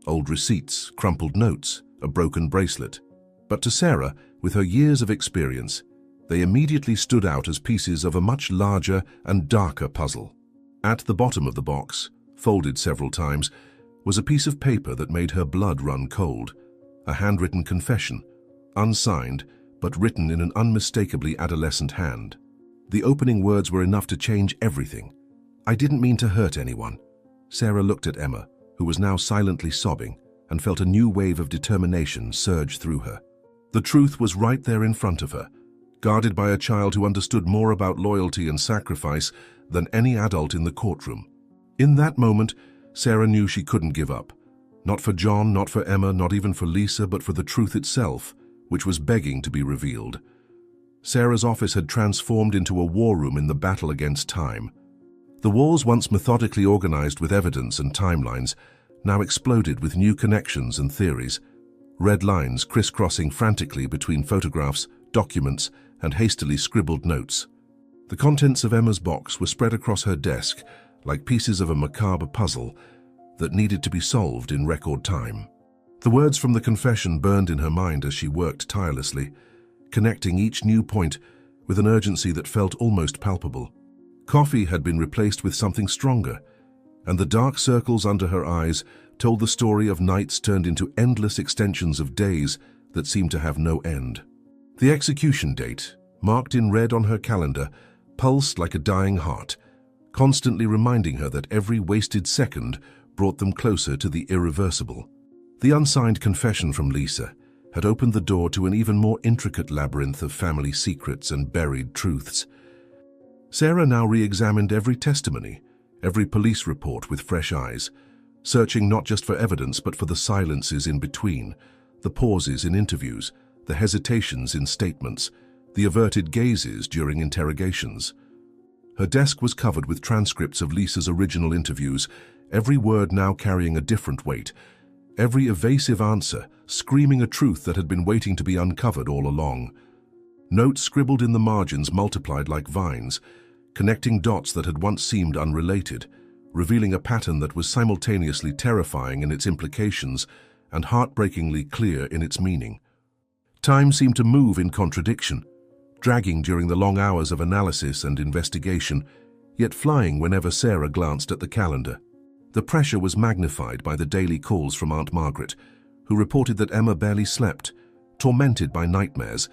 old receipts, crumpled notes, a broken bracelet. But to Sarah, with her years of experience, they immediately stood out as pieces of a much larger and darker puzzle. At the bottom of the box, folded several times, was a piece of paper that made her blood run cold, a handwritten confession, unsigned but written in an unmistakably adolescent hand. The opening words were enough to change everything. "I didn't mean to hurt anyone." Sarah looked at Emma, who was now silently sobbing, and felt a new wave of determination surge through her. The truth was right there in front of her, guarded by a child who understood more about loyalty and sacrifice than any adult in the courtroom. In that moment, Sarah knew she couldn't give up. Not for John, not for Emma, not even for Lisa, but for the truth itself, which was begging to be revealed. Sarah's office had transformed into a war room in the battle against time. The walls, once methodically organized with evidence and timelines, now exploded with new connections and theories, red lines crisscrossing frantically between photographs, documents, and hastily scribbled notes. The contents of Emma's box were spread across her desk like pieces of a macabre puzzle, that needed to be solved in record time. The words from the confession burned in her mind as she worked tirelessly, connecting each new point with an urgency that felt almost palpable. Coffee had been replaced with something stronger, and the dark circles under her eyes told the story of nights turned into endless extensions of days that seemed to have no end. The execution date, marked in red on her calendar, pulsed like a dying heart, constantly reminding her that every wasted second brought them closer to the irreversible. The unsigned confession from Lisa had opened the door to an even more intricate labyrinth of family secrets and buried truths. Sarah now re-examined every testimony, every police report with fresh eyes, searching not just for evidence but for the silences in between, the pauses in interviews, the hesitations in statements, the averted gazes during interrogations. Her desk was covered with transcripts of Lisa's original interviews, every word now carrying a different weight, every evasive answer screaming a truth that had been waiting to be uncovered all along. Notes scribbled in the margins multiplied like vines, connecting dots that had once seemed unrelated, revealing a pattern that was simultaneously terrifying in its implications and heartbreakingly clear in its meaning. Time seemed to move in contradiction, dragging during the long hours of analysis and investigation, yet flying whenever Sarah glanced at the calendar. The pressure was magnified by the daily calls from Aunt Margaret, who reported that Emma barely slept, tormented by nightmares,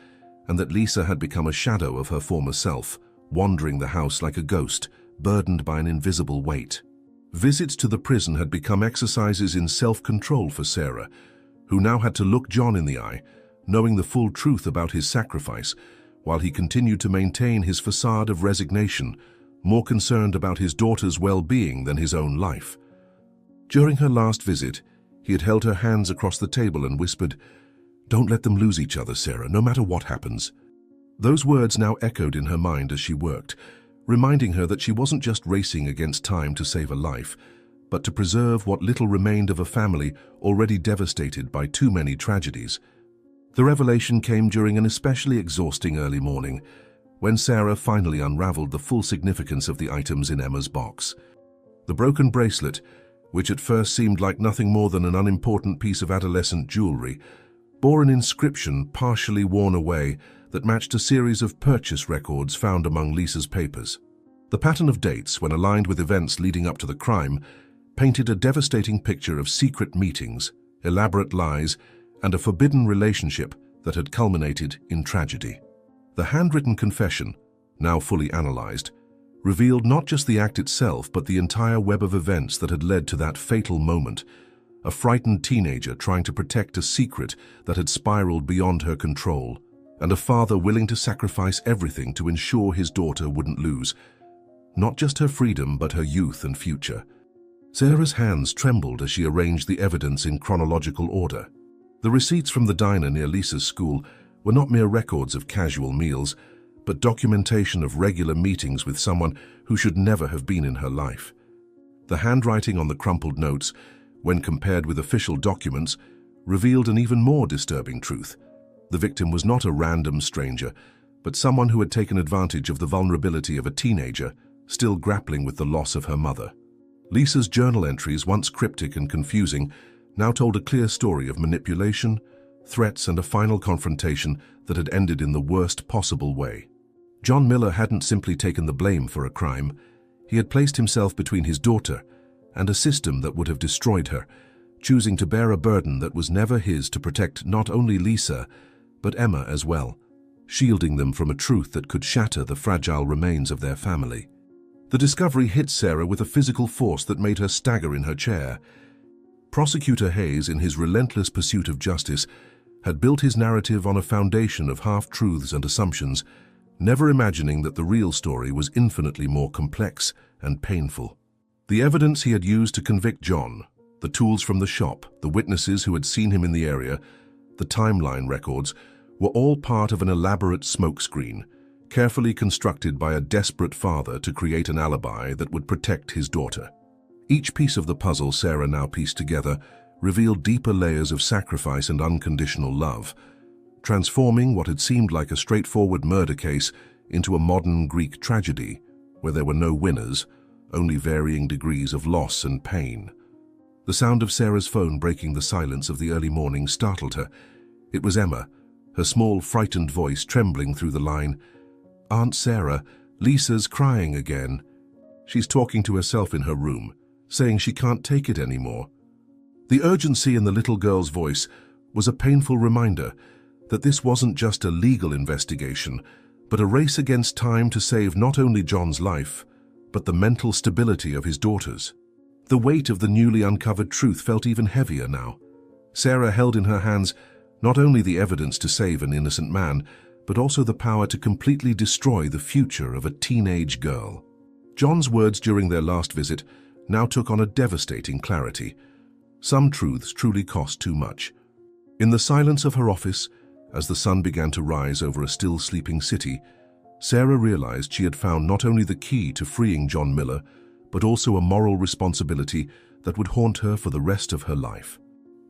and that Lisa had become a shadow of her former self, wandering the house like a ghost, burdened by an invisible weight. Visits to the prison had become exercises in self-control for Sarah, who now had to look John in the eye, knowing the full truth about his sacrifice, while he continued to maintain his facade of resignation, more concerned about his daughter's well-being than his own life. During her last visit, he had held her hands across the table and whispered, "Don't let them lose each other, Sarah, no matter what happens." Those words now echoed in her mind as she worked, reminding her that she wasn't just racing against time to save a life, but to preserve what little remained of a family already devastated by too many tragedies. The revelation came during an especially exhausting early morning, when Sarah finally unraveled the full significance of the items in Emma's box. The broken bracelet, which at first seemed like nothing more than an unimportant piece of adolescent jewelry, bore an inscription partially worn away that matched a series of purchase records found among Lisa's papers. The pattern of dates, when aligned with events leading up to the crime, painted a devastating picture of secret meetings, elaborate lies, and a forbidden relationship that had culminated in tragedy. The handwritten confession, now fully analyzed, revealed not just the act itself but the entire web of events that had led to that fatal moment, a frightened teenager trying to protect a secret that had spiraled beyond her control, and a father willing to sacrifice everything to ensure his daughter wouldn't lose not just her freedom but her youth and future. Sarah's hands trembled as she arranged the evidence in chronological order. The receipts from the diner near Lisa's school were not mere records of casual meals, but documentation of regular meetings with someone who should never have been in her life. The handwriting on the crumpled notes, when compared with official documents, revealed an even more disturbing truth. The victim was not a random stranger, but someone who had taken advantage of the vulnerability of a teenager, still grappling with the loss of her mother. Lisa's journal entries, once cryptic and confusing, now told a clear story of manipulation, threats, and a final confrontation that had ended in the worst possible way. John Miller hadn't simply taken the blame for a crime. He had placed himself between his daughter and a system that would have destroyed her, choosing to bear a burden that was never his to protect not only Lisa, but Emma as well, shielding them from a truth that could shatter the fragile remains of their family. The discovery hit Sarah with a physical force that made her stagger in her chair. Prosecutor Hayes, in his relentless pursuit of justice, had built his narrative on a foundation of half-truths and assumptions, never imagining that the real story was infinitely more complex and painful. The evidence he had used to convict John, the tools from the shop, the witnesses who had seen him in the area, the timeline records, were all part of an elaborate smokescreen, carefully constructed by a desperate father to create an alibi that would protect his daughter. Each piece of the puzzle Sarah now pieced together revealed deeper layers of sacrifice and unconditional love, transforming what had seemed like a straightforward murder case into a modern Greek tragedy where there were no winners, only varying degrees of loss and pain. The sound of Sarah's phone breaking the silence of the early morning startled her. It was Emma, her small, frightened voice trembling through the line. "Aunt Sarah, Lisa's crying again. She's talking to herself in her room, saying she can't take it anymore." The urgency in the little girl's voice was a painful reminder that this wasn't just a legal investigation, but a race against time to save not only John's life, but the mental stability of his daughters. The weight of the newly uncovered truth felt even heavier now. Sarah held in her hands not only the evidence to save an innocent man, but also the power to completely destroy the future of a teenage girl. John's words during their last visit now took on a devastating clarity. Some truths truly cost too much. In the silence of her office, as the sun began to rise over a still sleeping city, Sarah realized she had found not only the key to freeing John Miller, but also a moral responsibility that would haunt her for the rest of her life.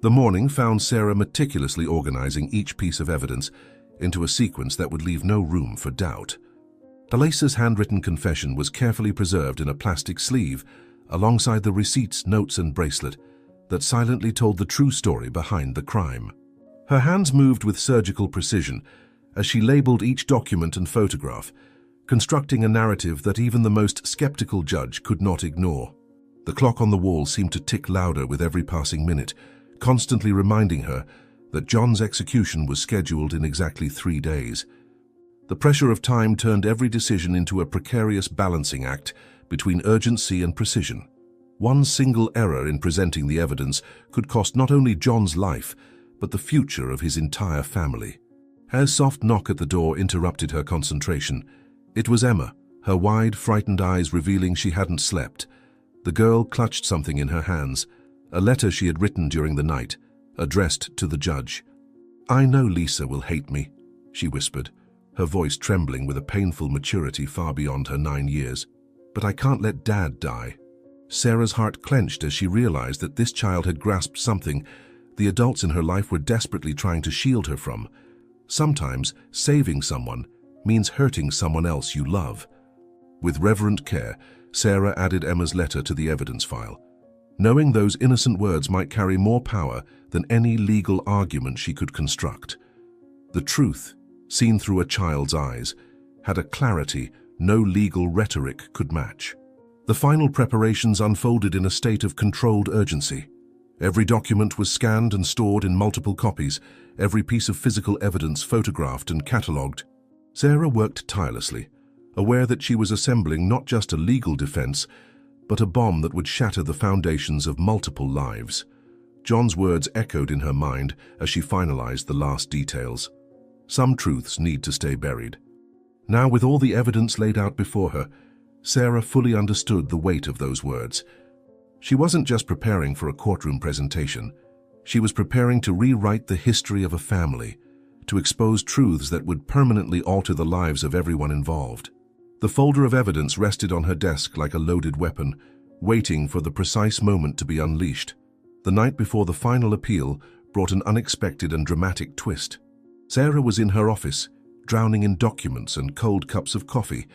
The morning found Sarah meticulously organizing each piece of evidence into a sequence that would leave no room for doubt. Lisa's handwritten confession was carefully preserved in a plastic sleeve, alongside the receipts, notes, and bracelet that silently told the true story behind the crime. Her hands moved with surgical precision as she labeled each document and photograph, constructing a narrative that even the most skeptical judge could not ignore. The clock on the wall seemed to tick louder with every passing minute, constantly reminding her that John's execution was scheduled in exactly 3 days. The pressure of time turned every decision into a precarious balancing act between urgency and precision. One single error in presenting the evidence could cost not only John's life, but the future of his entire family. As a soft knock at the door interrupted her concentration, it was Emma, her wide, frightened eyes revealing she hadn't slept. The girl clutched something in her hands, a letter she had written during the night, addressed to the judge. "I know Lisa will hate me," she whispered, her voice trembling with a painful maturity far beyond her 9 years. "But I can't let Dad die." Sarah's heart clenched as she realized that this child had grasped something the adults in her life were desperately trying to shield her from. Sometimes saving someone means hurting someone else you love. With reverent care, Sarah added Emma's letter to the evidence file, knowing those innocent words might carry more power than any legal argument she could construct. The truth, seen through a child's eyes, had a clarity no legal rhetoric could match. The final preparations unfolded in a state of controlled urgency. Every document was scanned and stored in multiple copies, every piece of physical evidence photographed and catalogued. Sarah worked tirelessly, aware that she was assembling not just a legal defense, but a bomb that would shatter the foundations of multiple lives. John's words echoed in her mind as she finalized the last details. Some truths need to stay buried. Now, with all the evidence laid out before her, Sarah fully understood the weight of those words. She wasn't just preparing for a courtroom presentation. She was preparing to rewrite the history of a family, to expose truths that would permanently alter the lives of everyone involved. The folder of evidence rested on her desk like a loaded weapon, waiting for the precise moment to be unleashed. The night before the final appeal brought an unexpected and dramatic twist. Sarah was in her office, drowning in documents and cold cups of coffee,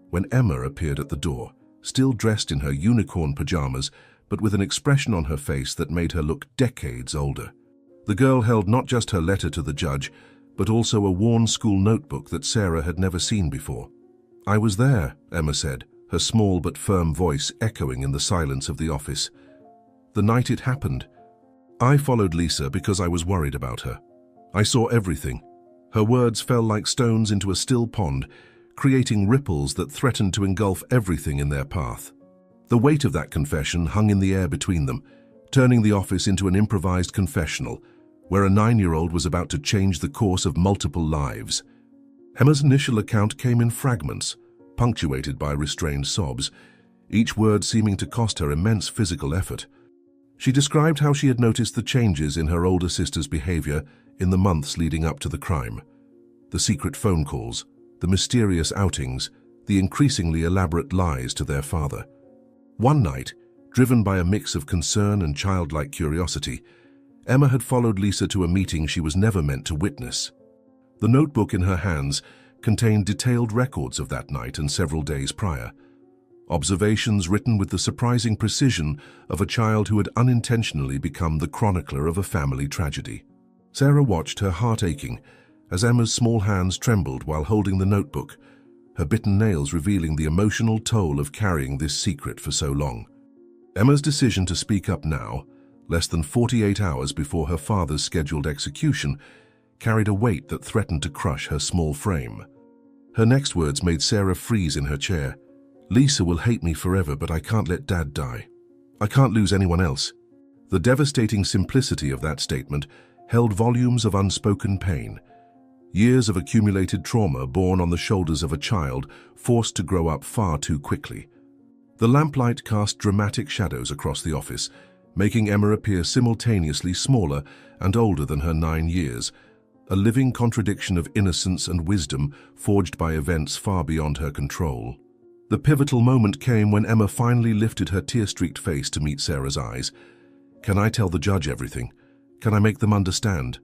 when Emma appeared at the door, still dressed in her unicorn pajamas, but with an expression on her face that made her look decades older. The girl held not just her letter to the judge, but also a worn school notebook that Sarah had never seen before. "I was there," Emma said, her small but firm voice echoing in the silence of the office. "The night it happened. I followed Lisa because I was worried about her. I saw everything." Her words fell like stones into a still pond, creating ripples that threatened to engulf everything in their path. The weight of that confession hung in the air between them, turning the office into an improvised confessional, where a 9-year-old was about to change the course of multiple lives. Emma's initial account came in fragments, punctuated by restrained sobs, each word seeming to cost her immense physical effort. She described how she had noticed the changes in her older sister's behavior in the months leading up to the crime. The secret phone calls, the mysterious outings, the increasingly elaborate lies to their father. One night, driven by a mix of concern and childlike curiosity, Emma had followed Lisa to a meeting she was never meant to witness. The notebook in her hands contained detailed records of that night and several days prior. Observations written with the surprising precision of a child who had unintentionally become the chronicler of a family tragedy. Sarah watched, her heart aching, as Emma's small hands trembled while holding the notebook, her bitten nails revealing the emotional toll of carrying this secret for so long. Emma's decision to speak up now, less than 48 hours before her father's scheduled execution, carried a weight that threatened to crush her small frame. Her next words made Sarah freeze in her chair. "Lisa will hate me forever, but I can't let Dad die. I can't lose anyone else." The devastating simplicity of that statement held volumes of unspoken pain, years of accumulated trauma borne on the shoulders of a child forced to grow up far too quickly. The lamplight cast dramatic shadows across the office, making Emma appear simultaneously smaller and older than her 9 years, a living contradiction of innocence and wisdom forged by events far beyond her control. The pivotal moment came when Emma finally lifted her tear-streaked face to meet Sarah's eyes. "Can I tell the judge everything? Can I make them understand?"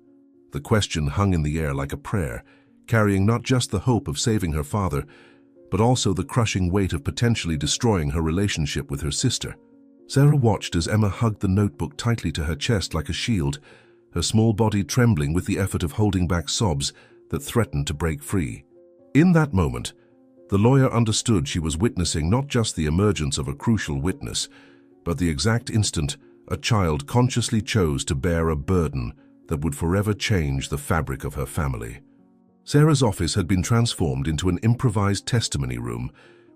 The question hung in the air like a prayer, carrying not just the hope of saving her father, but also the crushing weight of potentially destroying her relationship with her sister. Sarah watched as Emma hugged the notebook tightly to her chest like a shield, her small body trembling with the effort of holding back sobs that threatened to break free. In that moment, the lawyer understood she was witnessing not just the emergence of a crucial witness, but the exact instant a child consciously chose to bear a burden that would forever change the fabric of her family. Sarah's office had been transformed into an improvised testimony room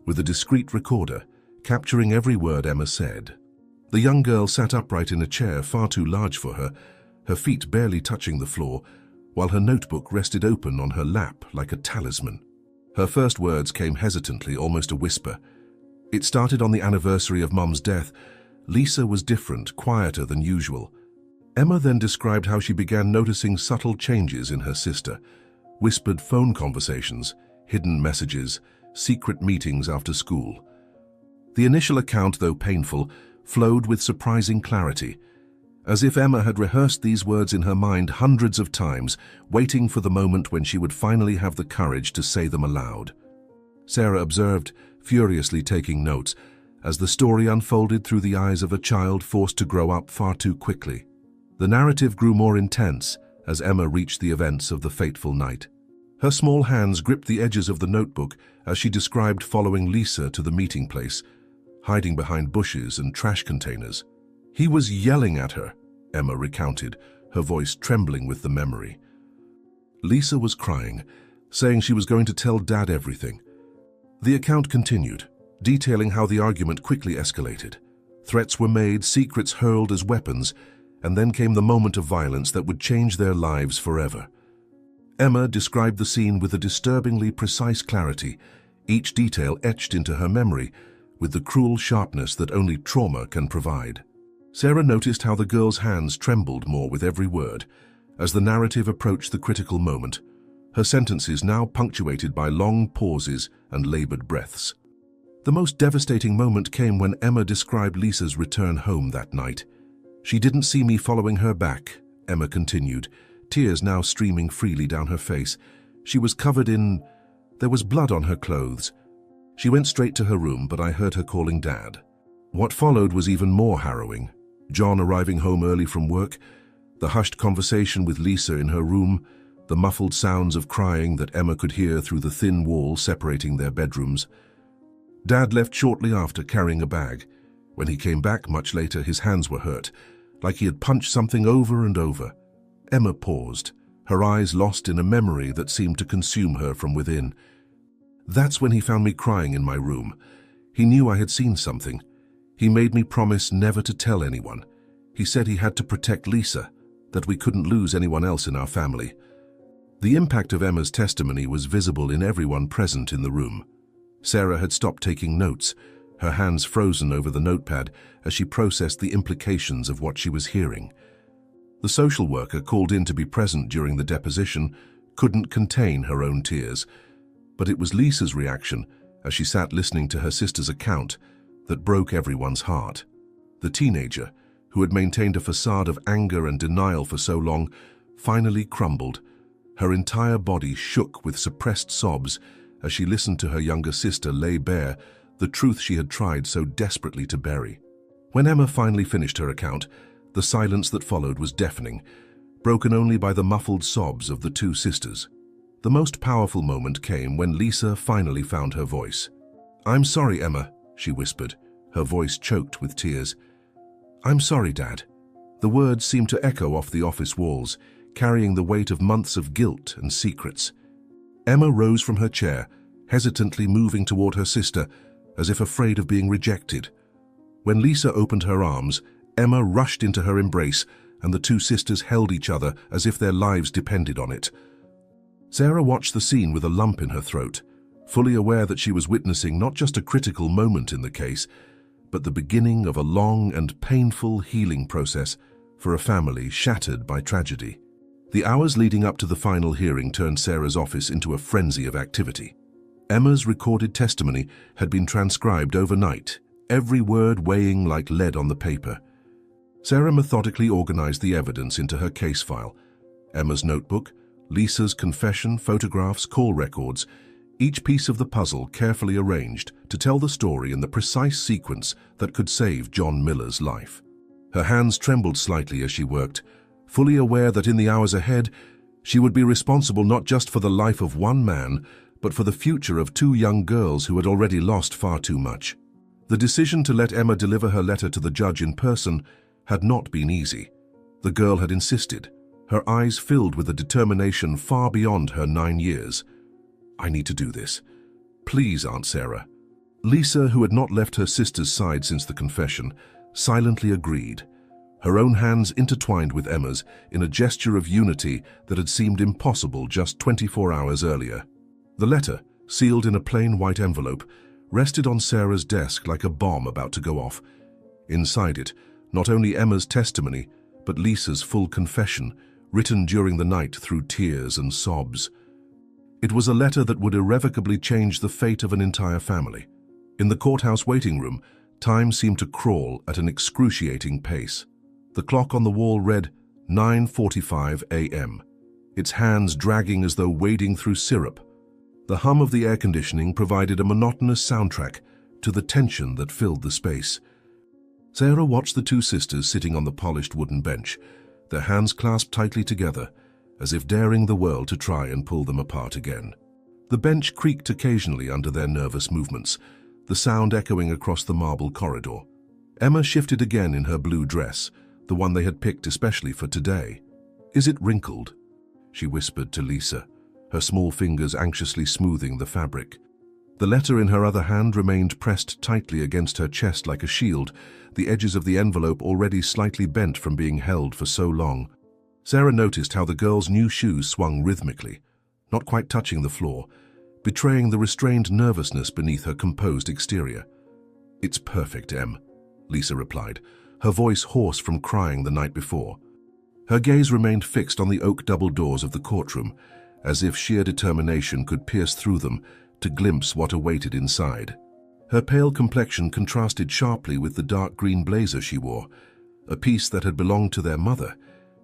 with a discreet recorder, capturing every word Emma said. The young girl sat upright in a chair far too large for her, her feet barely touching the floor, while her notebook rested open on her lap like a talisman. Her first words came hesitantly, almost a whisper. "It started on the anniversary of Mum's death. Lisa was different, quieter than usual." Emma then described how she began noticing subtle changes in her sister, whispered phone conversations, hidden messages, secret meetings after school. The initial account, though painful, flowed with surprising clarity, as if Emma had rehearsed these words in her mind hundreds of times, waiting for the moment when she would finally have the courage to say them aloud. Sarah observed, furiously taking notes, as the story unfolded through the eyes of a child forced to grow up far too quickly. The narrative grew more intense as Emma reached the events of the fateful night. Her small hands gripped the edges of the notebook as she described following Lisa to the meeting place, hiding behind bushes and trash containers. "He was yelling at her," Emma recounted, her voice trembling with the memory. Lisa was crying, saying she was going to tell Dad everything. The account continued, detailing how the argument quickly escalated. Threats were made, secrets hurled as weapons, and then came the moment of violence that would change their lives forever. Emma described the scene with a disturbingly precise clarity, each detail etched into her memory with the cruel sharpness that only trauma can provide. Sarah noticed how the girl's hands trembled more with every word as the narrative approached the critical moment, her sentences now punctuated by long pauses and labored breaths. The most devastating moment came when Emma described Lisa's return home that night. "She didn't see me following her back," Emma continued, tears now streaming freely down her face. "She was covered in... there was blood on her clothes. She went straight to her room, but I heard her calling Dad." What followed was even more harrowing. John arriving home early from work, the hushed conversation with Lisa in her room, the muffled sounds of crying that Emma could hear through the thin wall separating their bedrooms. Dad left shortly after, carrying a bag. When he came back much later, his hands were hurt, like he had punched something over and over. Emma paused, her eyes lost in a memory that seemed to consume her from within. "That's when he found me crying in my room. He knew I had seen something. He made me promise never to tell anyone. He said he had to protect Lisa, that we couldn't lose anyone else in our family." The impact of Emma's testimony was visible in everyone present in the room. Sarah had stopped taking notes, her hands frozen over the notepad as she processed the implications of what she was hearing. The social worker, called in to be present during the deposition, couldn't contain her own tears. But it was Lisa's reaction, as she sat listening to her sister's account, that broke everyone's heart. The teenager, who had maintained a facade of anger and denial for so long, finally crumbled. Her entire body shook with suppressed sobs as she listened to her younger sister lay bare the truth she had tried so desperately to bury. When Emma finally finished her account, the silence that followed was deafening, broken only by the muffled sobs of the two sisters. The most powerful moment came when Lisa finally found her voice. "I'm sorry, Emma," she whispered, her voice choked with tears. "I'm sorry, Dad." The words seemed to echo off the office walls, carrying the weight of months of guilt and secrets. Emma rose from her chair, hesitantly moving toward her sister, as if afraid of being rejected. When Lisa opened her arms, Emma rushed into her embrace, and the two sisters held each other as if their lives depended on it. Sarah watched the scene with a lump in her throat, fully aware that she was witnessing not just a critical moment in the case, but the beginning of a long and painful healing process for a family shattered by tragedy. The hours leading up to the final hearing turned Sarah's office into a frenzy of activity. Emma's recorded testimony had been transcribed overnight, every word weighing like lead on the paper. Sarah methodically organized the evidence into her case file. Emma's notebook, Lisa's confession, photographs, call records, each piece of the puzzle carefully arranged to tell the story in the precise sequence that could save John Miller's life. Her hands trembled slightly as she worked, fully aware that in the hours ahead, she would be responsible not just for the life of one man, but for the future of two young girls who had already lost far too much. The decision to let Emma deliver her letter to the judge in person had not been easy. The girl had insisted, her eyes filled with a determination far beyond her 9 years. "I need to do this. Please, Aunt Sarah." Lisa, who had not left her sister's side since the confession, silently agreed, her own hands intertwined with Emma's in a gesture of unity that had seemed impossible just 24 hours earlier. The letter, sealed in a plain white envelope, rested on Sarah's desk like a bomb about to go off. Inside it, not only Emma's testimony, but Lisa's full confession, written during the night through tears and sobs. It was a letter that would irrevocably change the fate of an entire family. In the courthouse waiting room, time seemed to crawl at an excruciating pace. The clock on the wall read 9:45 a.m., its hands dragging as though wading through syrup. The hum of the air conditioning provided a monotonous soundtrack to the tension that filled the space. Sarah watched the two sisters sitting on the polished wooden bench, their hands clasped tightly together, as if daring the world to try and pull them apart again. The bench creaked occasionally under their nervous movements, the sound echoing across the marble corridor. Emma shifted again in her blue dress, the one they had picked especially for today. "Is it wrinkled?" she whispered to Lisa, her small fingers anxiously smoothing the fabric. The letter in her other hand remained pressed tightly against her chest like a shield, the edges of the envelope already slightly bent from being held for so long. Sarah noticed how the girl's new shoes swung rhythmically, not quite touching the floor, betraying the restrained nervousness beneath her composed exterior. "It's perfect, Em," Lisa replied, her voice hoarse from crying the night before. Her gaze remained fixed on the oak double doors of the courtroom, as if sheer determination could pierce through them to glimpse what awaited inside. Her pale complexion contrasted sharply with the dark green blazer she wore, a piece that had belonged to their mother,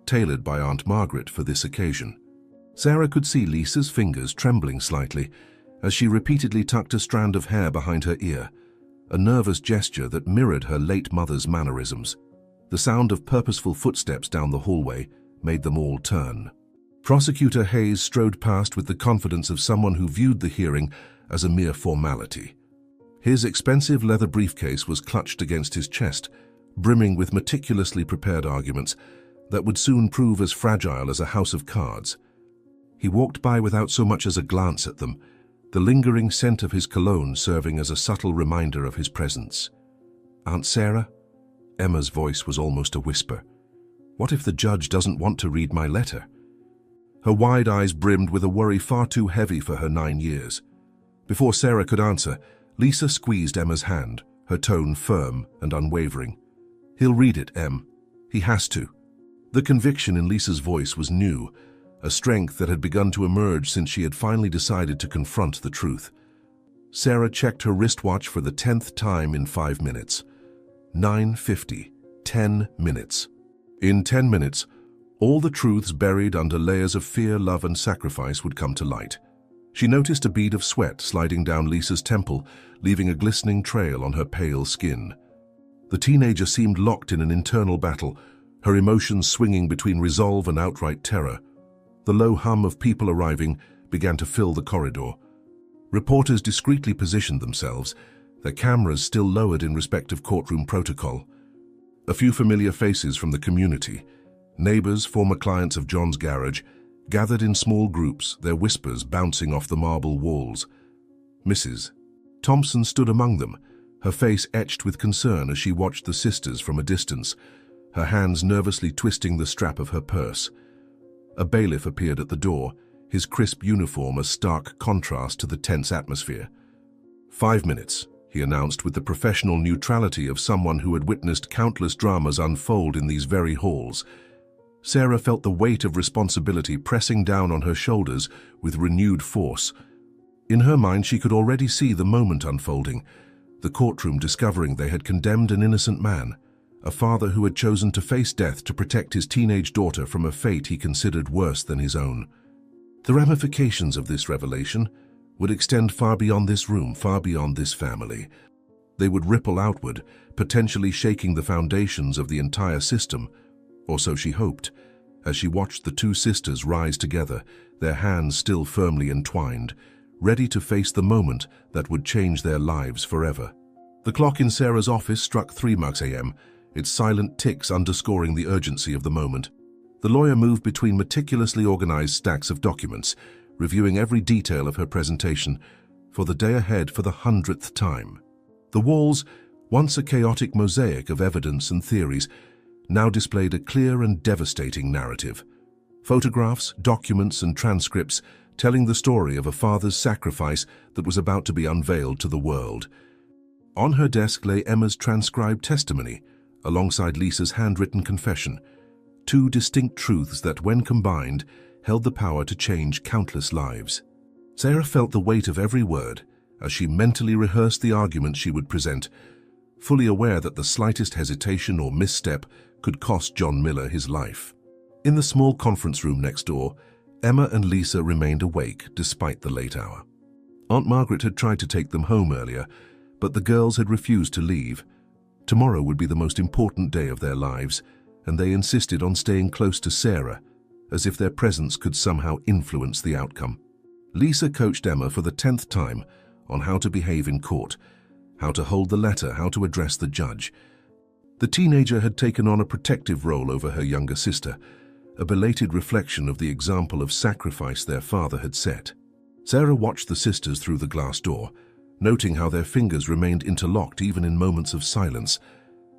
tailored by Aunt Margaret for this occasion. Sarah could see Lisa's fingers trembling slightly as she repeatedly tucked a strand of hair behind her ear, a nervous gesture that mirrored her late mother's mannerisms. The sound of purposeful footsteps down the hallway made them all turn. Prosecutor Hayes strode past with the confidence of someone who viewed the hearing as a mere formality. His expensive leather briefcase was clutched against his chest, brimming with meticulously prepared arguments that would soon prove as fragile as a house of cards. He walked by without so much as a glance at them, the lingering scent of his cologne serving as a subtle reminder of his presence. "Aunt Sarah?" Emma's voice was almost a whisper. "What if the judge doesn't want to read my letter?" Her wide eyes brimmed with a worry far too heavy for her 9 years. Before Sarah could answer, Lisa squeezed Emma's hand, her tone firm and unwavering. "He'll read it, Em. He has to." The conviction in Lisa's voice was new, a strength that had begun to emerge since she had finally decided to confront the truth. Sarah checked her wristwatch for the 10th time in 5 minutes. 9:50. 10 minutes. In 10 minutes, all the truths buried under layers of fear, love, and sacrifice would come to light. She noticed a bead of sweat sliding down Lisa's temple, leaving a glistening trail on her pale skin. The teenager seemed locked in an internal battle, her emotions swinging between resolve and outright terror. The low hum of people arriving began to fill the corridor. Reporters discreetly positioned themselves, their cameras still lowered in respect of courtroom protocol. A few familiar faces from the community, neighbors, former clients of John's garage, gathered in small groups, their whispers bouncing off the marble walls. Mrs. Thompson stood among them, her face etched with concern as she watched the sisters from a distance, her hands nervously twisting the strap of her purse. A bailiff appeared at the door, his crisp uniform a stark contrast to the tense atmosphere. 5 minutes, he announced with the professional neutrality of someone who had witnessed countless dramas unfold in these very halls. Sarah felt the weight of responsibility pressing down on her shoulders with renewed force. In her mind, she could already see the moment unfolding, the courtroom discovering they had condemned an innocent man, a father who had chosen to face death to protect his teenage daughter from a fate he considered worse than his own. The ramifications of this revelation would extend far beyond this room, far beyond this family. They would ripple outward, potentially shaking the foundations of the entire system, or so she hoped, as she watched the two sisters rise together, their hands still firmly entwined, ready to face the moment that would change their lives forever. The clock in Sarah's office struck 3 a.m., its silent ticks underscoring the urgency of the moment. The lawyer moved between meticulously organized stacks of documents, reviewing every detail of her presentation for the day ahead for the 100th time. The walls, once a chaotic mosaic of evidence and theories, now displayed a clear and devastating narrative. Photographs, documents, and transcripts telling the story of a father's sacrifice that was about to be unveiled to the world. On her desk lay Emma's transcribed testimony, alongside Lisa's handwritten confession, 2 distinct truths that, when combined, held the power to change countless lives. Sarah felt the weight of every word as she mentally rehearsed the arguments she would present, fully aware that the slightest hesitation or misstep could cost John Miller his life. In the small conference room next door, Emma and Lisa remained awake despite the late hour. Aunt Margaret had tried to take them home earlier, but the girls had refused to leave. Tomorrow would be the most important day of their lives, and they insisted on staying close to Sarah, as if their presence could somehow influence the outcome. Lisa coached Emma for the 10th time on how to behave in court, how to hold the letter, how to address the judge. The teenager had taken on a protective role over her younger sister, a belated reflection of the example of sacrifice their father had set. Sarah watched the sisters through the glass door, noting how their fingers remained interlocked even in moments of silence,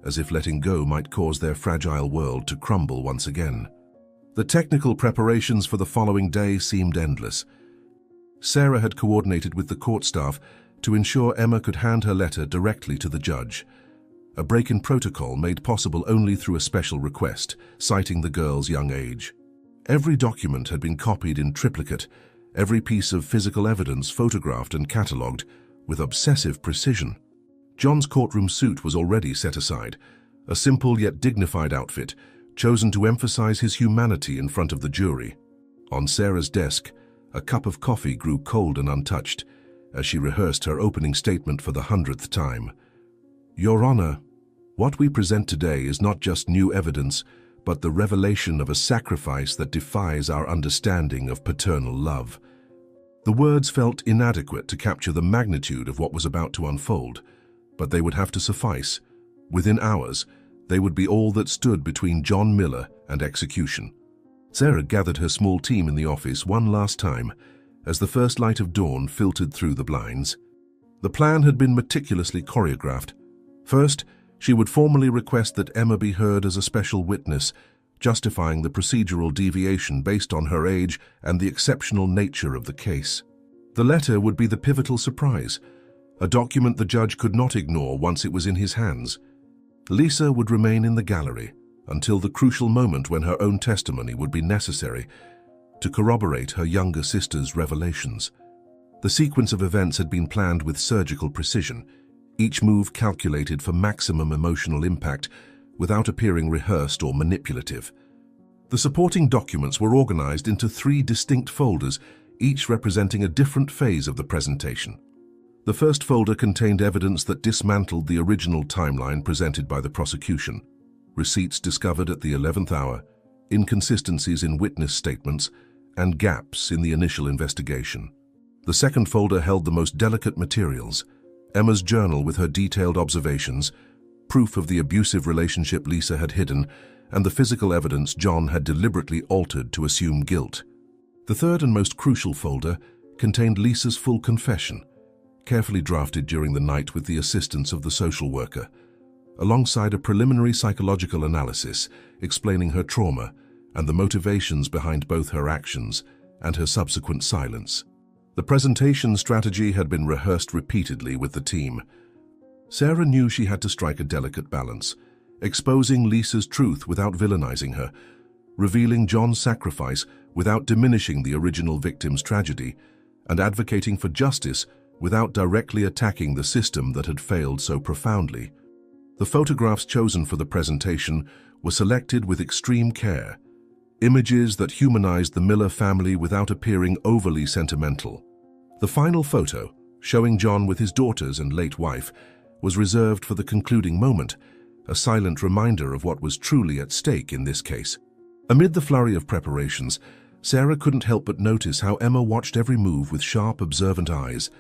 as if letting go might cause their fragile world to crumble once again. The technical preparations for the following day seemed endless. Sarah had coordinated with the court staff to ensure Emma could hand her letter directly to the judge, a break in protocol made possible only through a special request, citing the girl's young age. Every document had been copied in triplicate, every piece of physical evidence photographed and catalogued with obsessive precision. John's courtroom suit was already set aside, a simple yet dignified outfit, chosen to emphasize his humanity in front of the jury. On Sarah's desk, a cup of coffee grew cold and untouched as she rehearsed her opening statement for the 100th time. Your Honor, what we present today is not just new evidence, but the revelation of a sacrifice that defies our understanding of paternal love. The words felt inadequate to capture the magnitude of what was about to unfold, but they would have to suffice. Within hours, they would be all that stood between John Miller and execution. Sarah gathered her small team in the office one last time as the first light of dawn filtered through the blinds. The plan had been meticulously choreographed. First, she would formally request that Emma be heard as a special witness, justifying the procedural deviation based on her age and the exceptional nature of the case. The letter would be the pivotal surprise, a document the judge could not ignore once it was in his hands. Lisa would remain in the gallery until the crucial moment when her own testimony would be necessary to corroborate her younger sister's revelations. The sequence of events had been planned with surgical precision, each move calculated for maximum emotional impact without appearing rehearsed or manipulative. The supporting documents were organized into 3 distinct folders, each representing a different phase of the presentation. The first folder contained evidence that dismantled the original timeline presented by the prosecution: receipts discovered at the 11th hour, inconsistencies in witness statements, and gaps in the initial investigation. The second folder held the most delicate materials: Emma's journal with her detailed observations, proof of the abusive relationship Lisa had hidden, and the physical evidence John had deliberately altered to assume guilt. The third and most crucial folder contained Lisa's full confession, carefully drafted during the night with the assistance of the social worker, alongside a preliminary psychological analysis explaining her trauma and the motivations behind both her actions and her subsequent silence. The presentation strategy had been rehearsed repeatedly with the team. Sarah knew she had to strike a delicate balance, exposing Lisa's truth without villainizing her, revealing John's sacrifice without diminishing the original victim's tragedy, and advocating for justice without directly attacking the system that had failed so profoundly. The photographs chosen for the presentation were selected with extreme care, images that humanized the Miller family without appearing overly sentimental. The final photo, showing John with his daughters and late wife, was reserved for the concluding moment, a silent reminder of what was truly at stake in this case. Amid the flurry of preparations, Sarah couldn't help but notice how Emma watched every move with sharp, observant eyes,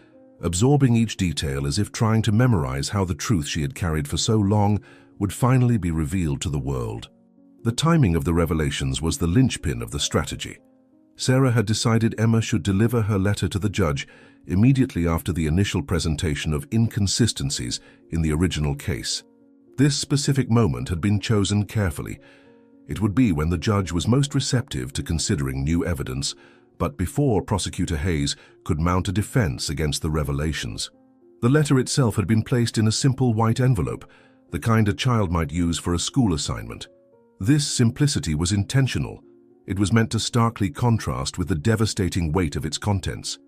absorbing each detail as if trying to memorize how the truth she had carried for so long would finally be revealed to the world. The timing of the revelations was the linchpin of the strategy. Sarah had decided Emma should deliver her letter to the judge immediately after the initial presentation of inconsistencies in the original case. This specific moment had been chosen carefully. It would be when the judge was most receptive to considering new evidence, but before Prosecutor Hayes could mount a defense against the revelations. The letter itself had been placed in a simple white envelope, the kind a child might use for a school assignment. This simplicity was intentional. It was meant to starkly contrast with the devastating weight of its contents.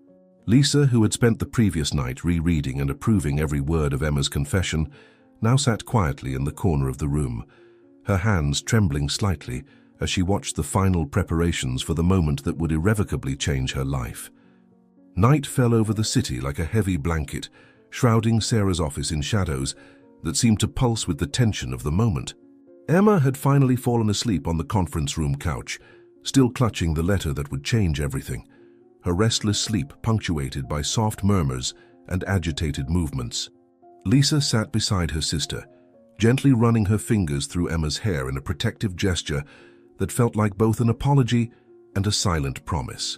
Lisa, who had spent the previous night rereading and approving every word of Emma's confession, now sat quietly in the corner of the room, her hands trembling slightly as she watched the final preparations for the moment that would irrevocably change her life. Night fell over the city like a heavy blanket, shrouding Sarah's office in shadows that seemed to pulse with the tension of the moment. Emma had finally fallen asleep on the conference room couch, still clutching the letter that would change everything, her restless sleep punctuated by soft murmurs and agitated movements. Lisa sat beside her sister, gently running her fingers through Emma's hair in a protective gesture that felt like both an apology and a silent promise.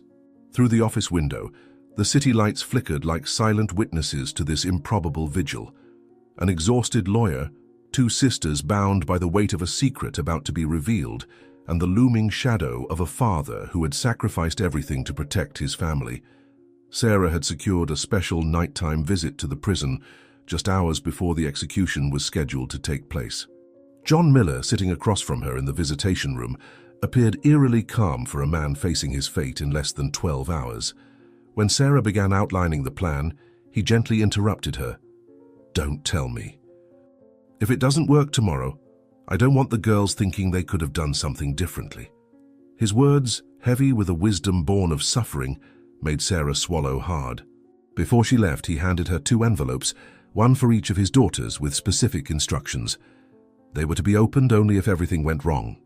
Through the office window, the city lights flickered like silent witnesses to this improbable vigil. An exhausted lawyer, two sisters bound by the weight of a secret about to be revealed, and the looming shadow of a father who had sacrificed everything to protect his family. Sarah had secured a special nighttime visit to the prison just hours before the execution was scheduled to take place. John Miller, sitting across from her in the visitation room, appeared eerily calm for a man facing his fate in less than 12 hours. When Sarah began outlining the plan, he gently interrupted her. "Don't tell me. If it doesn't work tomorrow, I don't want the girls thinking they could have done something differently." His words, heavy with a wisdom born of suffering, made Sarah swallow hard. Before she left, he handed her 2 envelopes, one for each of his daughters, with specific instructions. They were to be opened only if everything went wrong.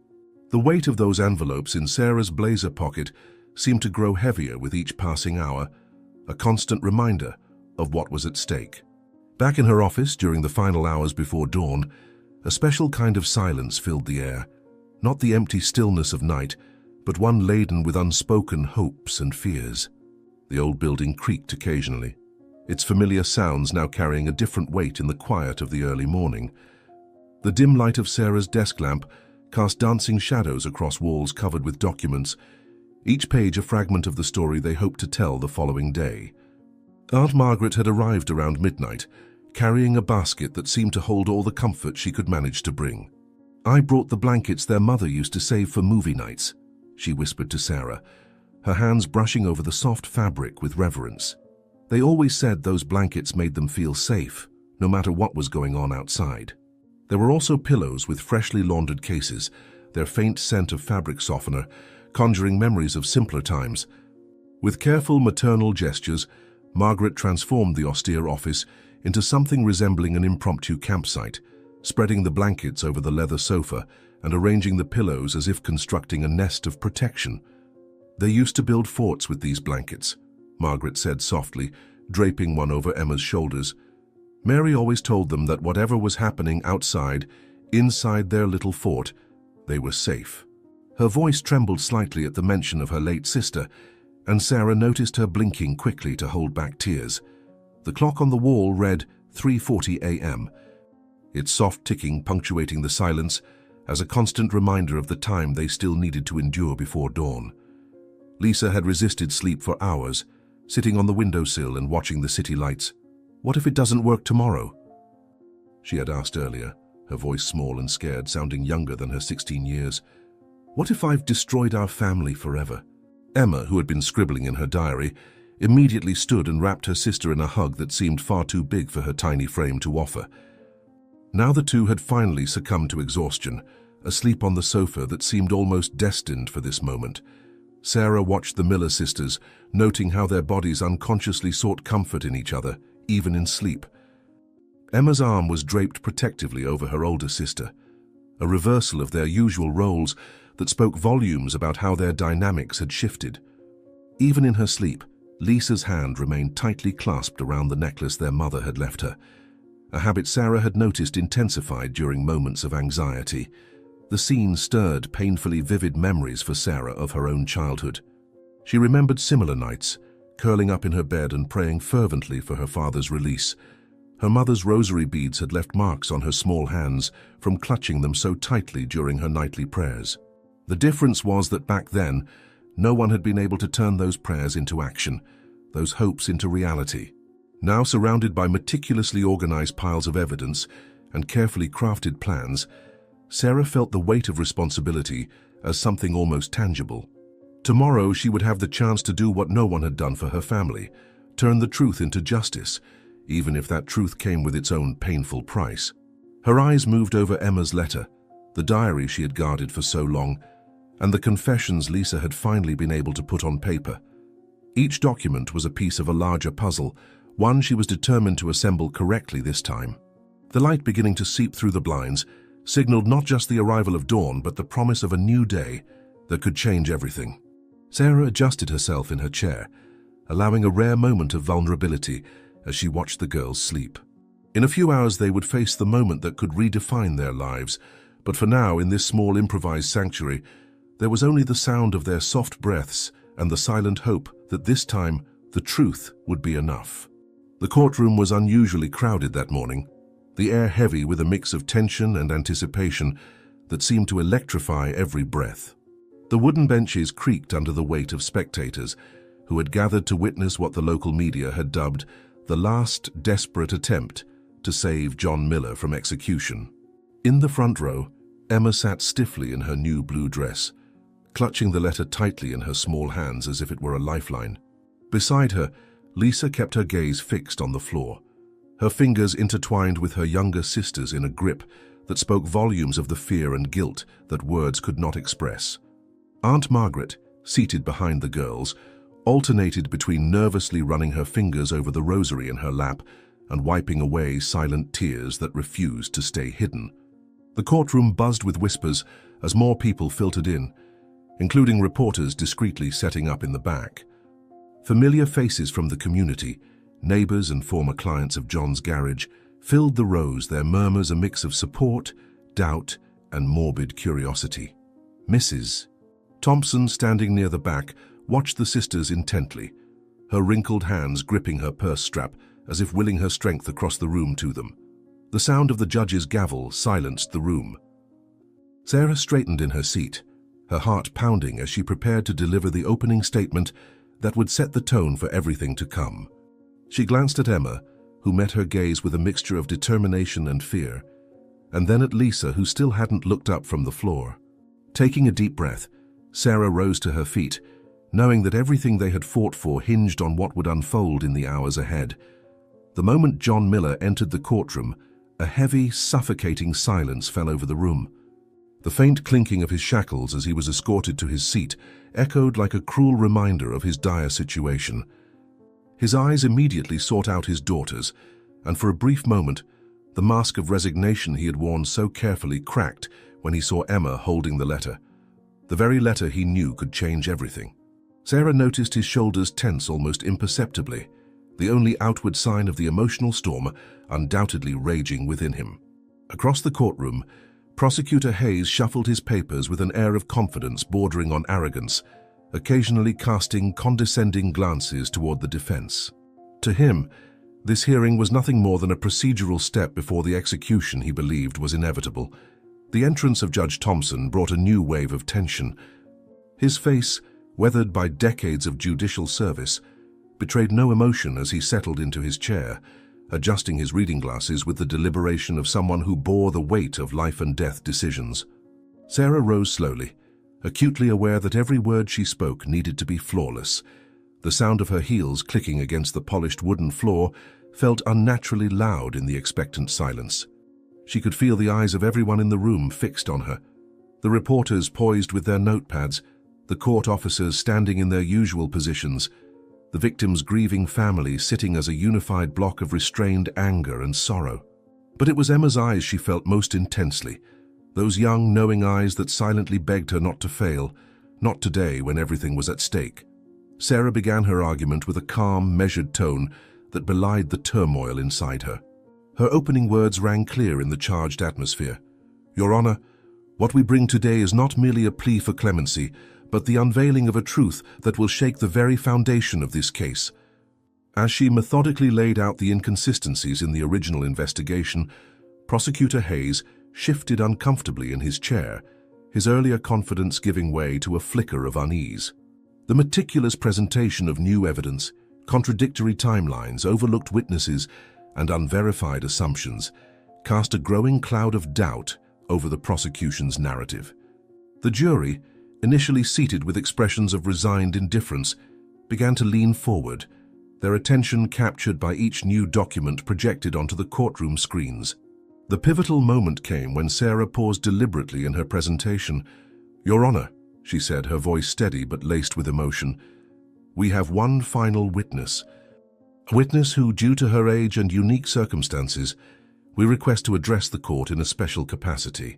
The weight of those envelopes in Sarah's blazer pocket seemed to grow heavier with each passing hour, a constant reminder of what was at stake. Back in her office during the final hours before dawn, a special kind of silence filled the air, not the empty stillness of night, but one laden with unspoken hopes and fears. The old building creaked occasionally, its familiar sounds now carrying a different weight in the quiet of the early morning. The dim light of Sarah's desk lamp cast dancing shadows across walls covered with documents, each page a fragment of the story they hoped to tell the following day. Aunt Margaret had arrived around midnight, carrying a basket that seemed to hold all the comfort she could manage to bring. "I brought the blankets their mother used to save for movie nights," she whispered to Sarah, her hands brushing over the soft fabric with reverence. "They always said those blankets made them feel safe, no matter what was going on outside." There were also pillows with freshly laundered cases, their faint scent of fabric softener conjuring memories of simpler times. With careful maternal gestures, Margaret transformed the austere office into something resembling an impromptu campsite, spreading the blankets over the leather sofa and arranging the pillows as if constructing a nest of protection. "They used to build forts with these blankets," Margaret said softly, draping one over Emma's shoulders. "Mary always told them that whatever was happening outside, inside their little fort, they were safe." Her voice trembled slightly at the mention of her late sister, and Sarah noticed her blinking quickly to hold back tears. The clock on the wall read 3:40 a.m., its soft ticking punctuating the silence as a constant reminder of the time they still needed to endure before dawn. Lisa had resisted sleep for hours, sitting on the windowsill and watching the city lights. "What if it doesn't work tomorrow?" she had asked earlier, her voice small and scared, sounding younger than her 16 years. "What if I've destroyed our family forever?" Emma, who had been scribbling in her diary, immediately stood and wrapped her sister in a hug that seemed far too big for her tiny frame to offer. Now the two had finally succumbed to exhaustion, asleep on the sofa that seemed almost destined for this moment. Sarah watched the Miller sisters, noting how their bodies unconsciously sought comfort in each other, even in sleep. Emma's arm was draped protectively over her older sister, a reversal of their usual roles that spoke volumes about how their dynamics had shifted. Even in her sleep, Lisa's hand remained tightly clasped around the necklace their mother had left her, a habit Sarah had noticed intensified during moments of anxiety. The scene stirred painfully vivid memories for Sarah of her own childhood. She remembered similar nights, curling up in her bed and praying fervently for her father's release. Her mother's rosary beads had left marks on her small hands from clutching them so tightly during her nightly prayers. The difference was that back then, no one had been able to turn those prayers into action, those hopes into reality. Now surrounded by meticulously organized piles of evidence and carefully crafted plans, Sarah felt the weight of responsibility as something almost tangible. Tomorrow she would have the chance to do what no one had done for her family, turn the truth into justice, even if that truth came with its own painful price. Her eyes moved over Emma's letter, the diary she had guarded for so long, and the confessions Lisa had finally been able to put on paper. Each document was a piece of a larger puzzle, one she was determined to assemble correctly this time. The light beginning to seep through the blinds signaled not just the arrival of dawn, but the promise of a new day that could change everything. Sarah adjusted herself in her chair, allowing a rare moment of vulnerability as she watched the girls sleep. In a few hours they would face the moment that could redefine their lives, but for now, in this small improvised sanctuary, there was only the sound of their soft breaths and the silent hope that this time the truth would be enough. The courtroom was unusually crowded that morning, the air heavy with a mix of tension and anticipation that seemed to electrify every breath. The wooden benches creaked under the weight of spectators who had gathered to witness what the local media had dubbed the last desperate attempt to save John Miller from execution. In the front row, Emma sat stiffly in her new blue dress, clutching the letter tightly in her small hands as if it were a lifeline. Beside her, Lisa kept her gaze fixed on the floor, her fingers intertwined with her younger sister's in a grip that spoke volumes of the fear and guilt that words could not express. Aunt Margaret, seated behind the girls, alternated between nervously running her fingers over the rosary in her lap and wiping away silent tears that refused to stay hidden. The courtroom buzzed with whispers as more people filtered in, including reporters discreetly setting up in the back. Familiar faces from the community, neighbors and former clients of John's garage, filled the rows, their murmurs a mix of support, doubt, and morbid curiosity. Mrs. Thompson, standing near the back, watched the sisters intently, her wrinkled hands gripping her purse strap as if willing her strength across the room to them. The sound of the judge's gavel silenced the room. Sarah straightened in her seat, her heart pounding as she prepared to deliver the opening statement that would set the tone for everything to come. She glanced at Emma, who met her gaze with a mixture of determination and fear, and then at Lisa, who still hadn't looked up from the floor. Taking a deep breath, Sarah rose to her feet, knowing that everything they had fought for hinged on what would unfold in the hours ahead. The moment John Miller entered the courtroom, a heavy, suffocating silence fell over the room. The faint clinking of his shackles as he was escorted to his seat echoed like a cruel reminder of his dire situation. His eyes immediately sought out his daughter's, and for a brief moment, the mask of resignation he had worn so carefully cracked when he saw Emma holding the letter. The very letter he knew could change everything. Sarah noticed his shoulders tense almost imperceptibly, the only outward sign of the emotional storm undoubtedly raging within him. Across the courtroom, Prosecutor Hayes shuffled his papers with an air of confidence bordering on arrogance, occasionally casting condescending glances toward the defense. To him, this hearing was nothing more than a procedural step before the execution he believed was inevitable. The entrance of Judge Thompson brought a new wave of tension. His face, weathered by decades of judicial service, betrayed no emotion as he settled into his chair, adjusting his reading glasses with the deliberation of someone who bore the weight of life and death decisions. Sarah rose slowly, acutely aware that every word she spoke needed to be flawless. The sound of her heels clicking against the polished wooden floor felt unnaturally loud in the expectant silence. She could feel the eyes of everyone in the room fixed on her. The reporters poised with their notepads, the court officers standing in their usual positions, the victim's grieving family sitting as a unified block of restrained anger and sorrow. But it was Emma's eyes she felt most intensely, those young, knowing eyes that silently begged her not to fail, not today when everything was at stake. Sarah began her argument with a calm, measured tone that belied the turmoil inside her. Her opening words rang clear in the charged atmosphere. "Your Honor, what we bring today is not merely a plea for clemency, but the unveiling of a truth that will shake the very foundation of this case." As she methodically laid out the inconsistencies in the original investigation, Prosecutor Hayes shifted uncomfortably in his chair, his earlier confidence giving way to a flicker of unease. The meticulous presentation of new evidence, contradictory timelines, overlooked witnesses, and unverified assumptions cast a growing cloud of doubt over the prosecution's narrative. The jury, initially seated with expressions of resigned indifference, began to lean forward, their attention captured by each new document projected onto the courtroom screens. The pivotal moment came when Sarah paused deliberately in her presentation. "Your Honor," she said, her voice steady but laced with emotion, "we have one final witness. A witness who, due to her age and unique circumstances, we request to address the court in a special capacity."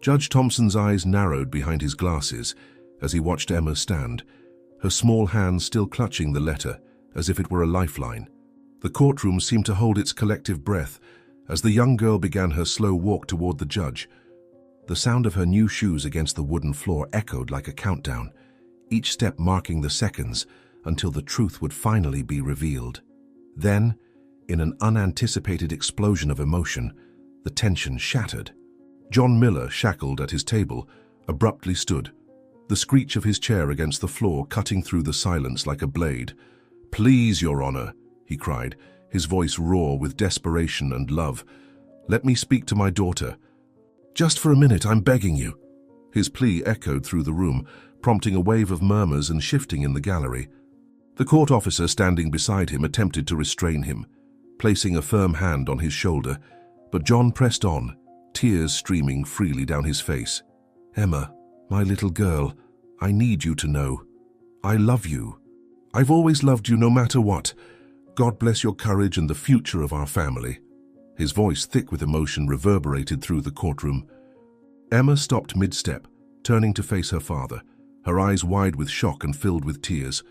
Judge Thompson's eyes narrowed behind his glasses as he watched Emma stand, her small hand still clutching the letter as if it were a lifeline. The courtroom seemed to hold its collective breath as the young girl began her slow walk toward the judge. The sound of her new shoes against the wooden floor echoed like a countdown, each step marking the seconds until the truth would finally be revealed. Then, in an unanticipated explosion of emotion, the tension shattered. John Miller, shackled at his table, abruptly stood, the screech of his chair against the floor cutting through the silence like a blade. "Please, Your Honor," he cried, his voice raw with desperation and love. "Let me speak to my daughter. Just for a minute, I'm begging you." His plea echoed through the room, prompting a wave of murmurs and shifting in the gallery. The court officer standing beside him attempted to restrain him, placing a firm hand on his shoulder, but John pressed on, tears streaming freely down his face. "Emma, my little girl, I need you to know. I love you. I've always loved you no matter what. God bless your courage and the future of our family." His voice, thick with emotion, reverberated through the courtroom. Emma stopped mid-step, turning to face her father, her eyes wide with shock and filled with tears.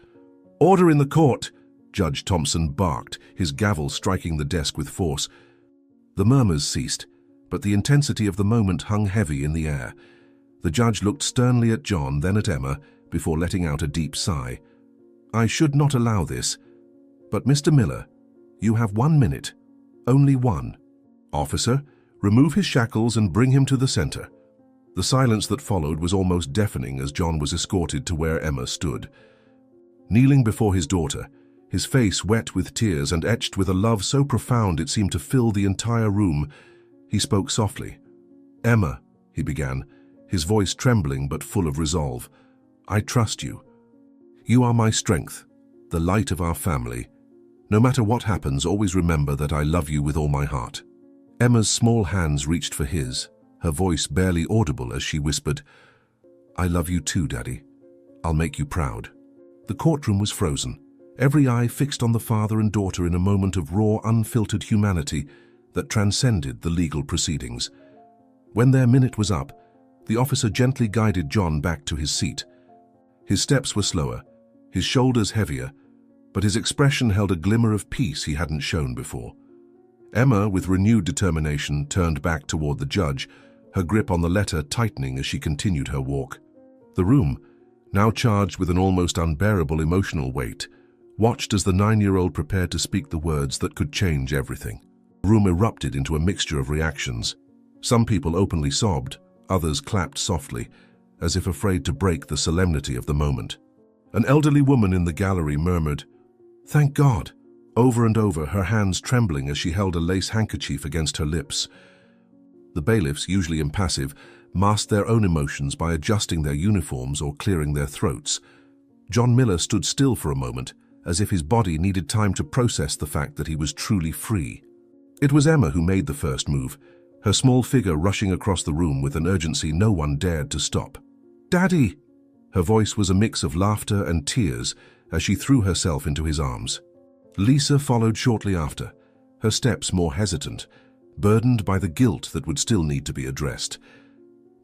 "Order in the court!" Judge Thompson barked, his gavel striking the desk with force. The murmurs ceased, but the intensity of the moment hung heavy in the air. The judge looked sternly at John, then at Emma, before letting out a deep sigh. "I should not allow this, but Mr. Miller, you have 1 minute. Only one. Officer, remove his shackles and bring him to the center." The silence that followed was almost deafening as John was escorted to where Emma stood. Kneeling before his daughter, his face wet with tears and etched with a love so profound it seemed to fill the entire room, he spoke softly. "Emma," he began, his voice trembling but full of resolve, "I trust you. You are my strength, the light of our family. No matter what happens, always remember that I love you with all my heart." Emma's small hands reached for his, her voice barely audible as she whispered, "I love you too, Daddy. I'll make you proud." The courtroom was frozen, every eye fixed on the father and daughter in a moment of raw, unfiltered humanity that transcended the legal proceedings. When their minute was up, the officer gently guided John back to his seat. His steps were slower, his shoulders heavier, but his expression held a glimmer of peace he hadn't shown before. Emma, with renewed determination, turned back toward the judge, her grip on the letter tightening as she continued her walk. The room, now charged with an almost unbearable emotional weight, watched as the 9-year-old prepared to speak the words that could change everything. The room erupted into a mixture of reactions. Some people openly sobbed, others clapped softly, as if afraid to break the solemnity of the moment. An elderly woman in the gallery murmured, "Thank God," over and over, her hands trembling as she held a lace handkerchief against her lips. The bailiffs, usually impassive, masked their own emotions by adjusting their uniforms or clearing their throats. John Miller stood still for a moment, as if his body needed time to process the fact that he was truly free. It was Emma who made the first move, her small figure rushing across the room with an urgency no one dared to stop. "Daddy!" Her voice was a mix of laughter and tears as she threw herself into his arms. Lisa followed shortly after, her steps more hesitant, burdened by the guilt that would still need to be addressed.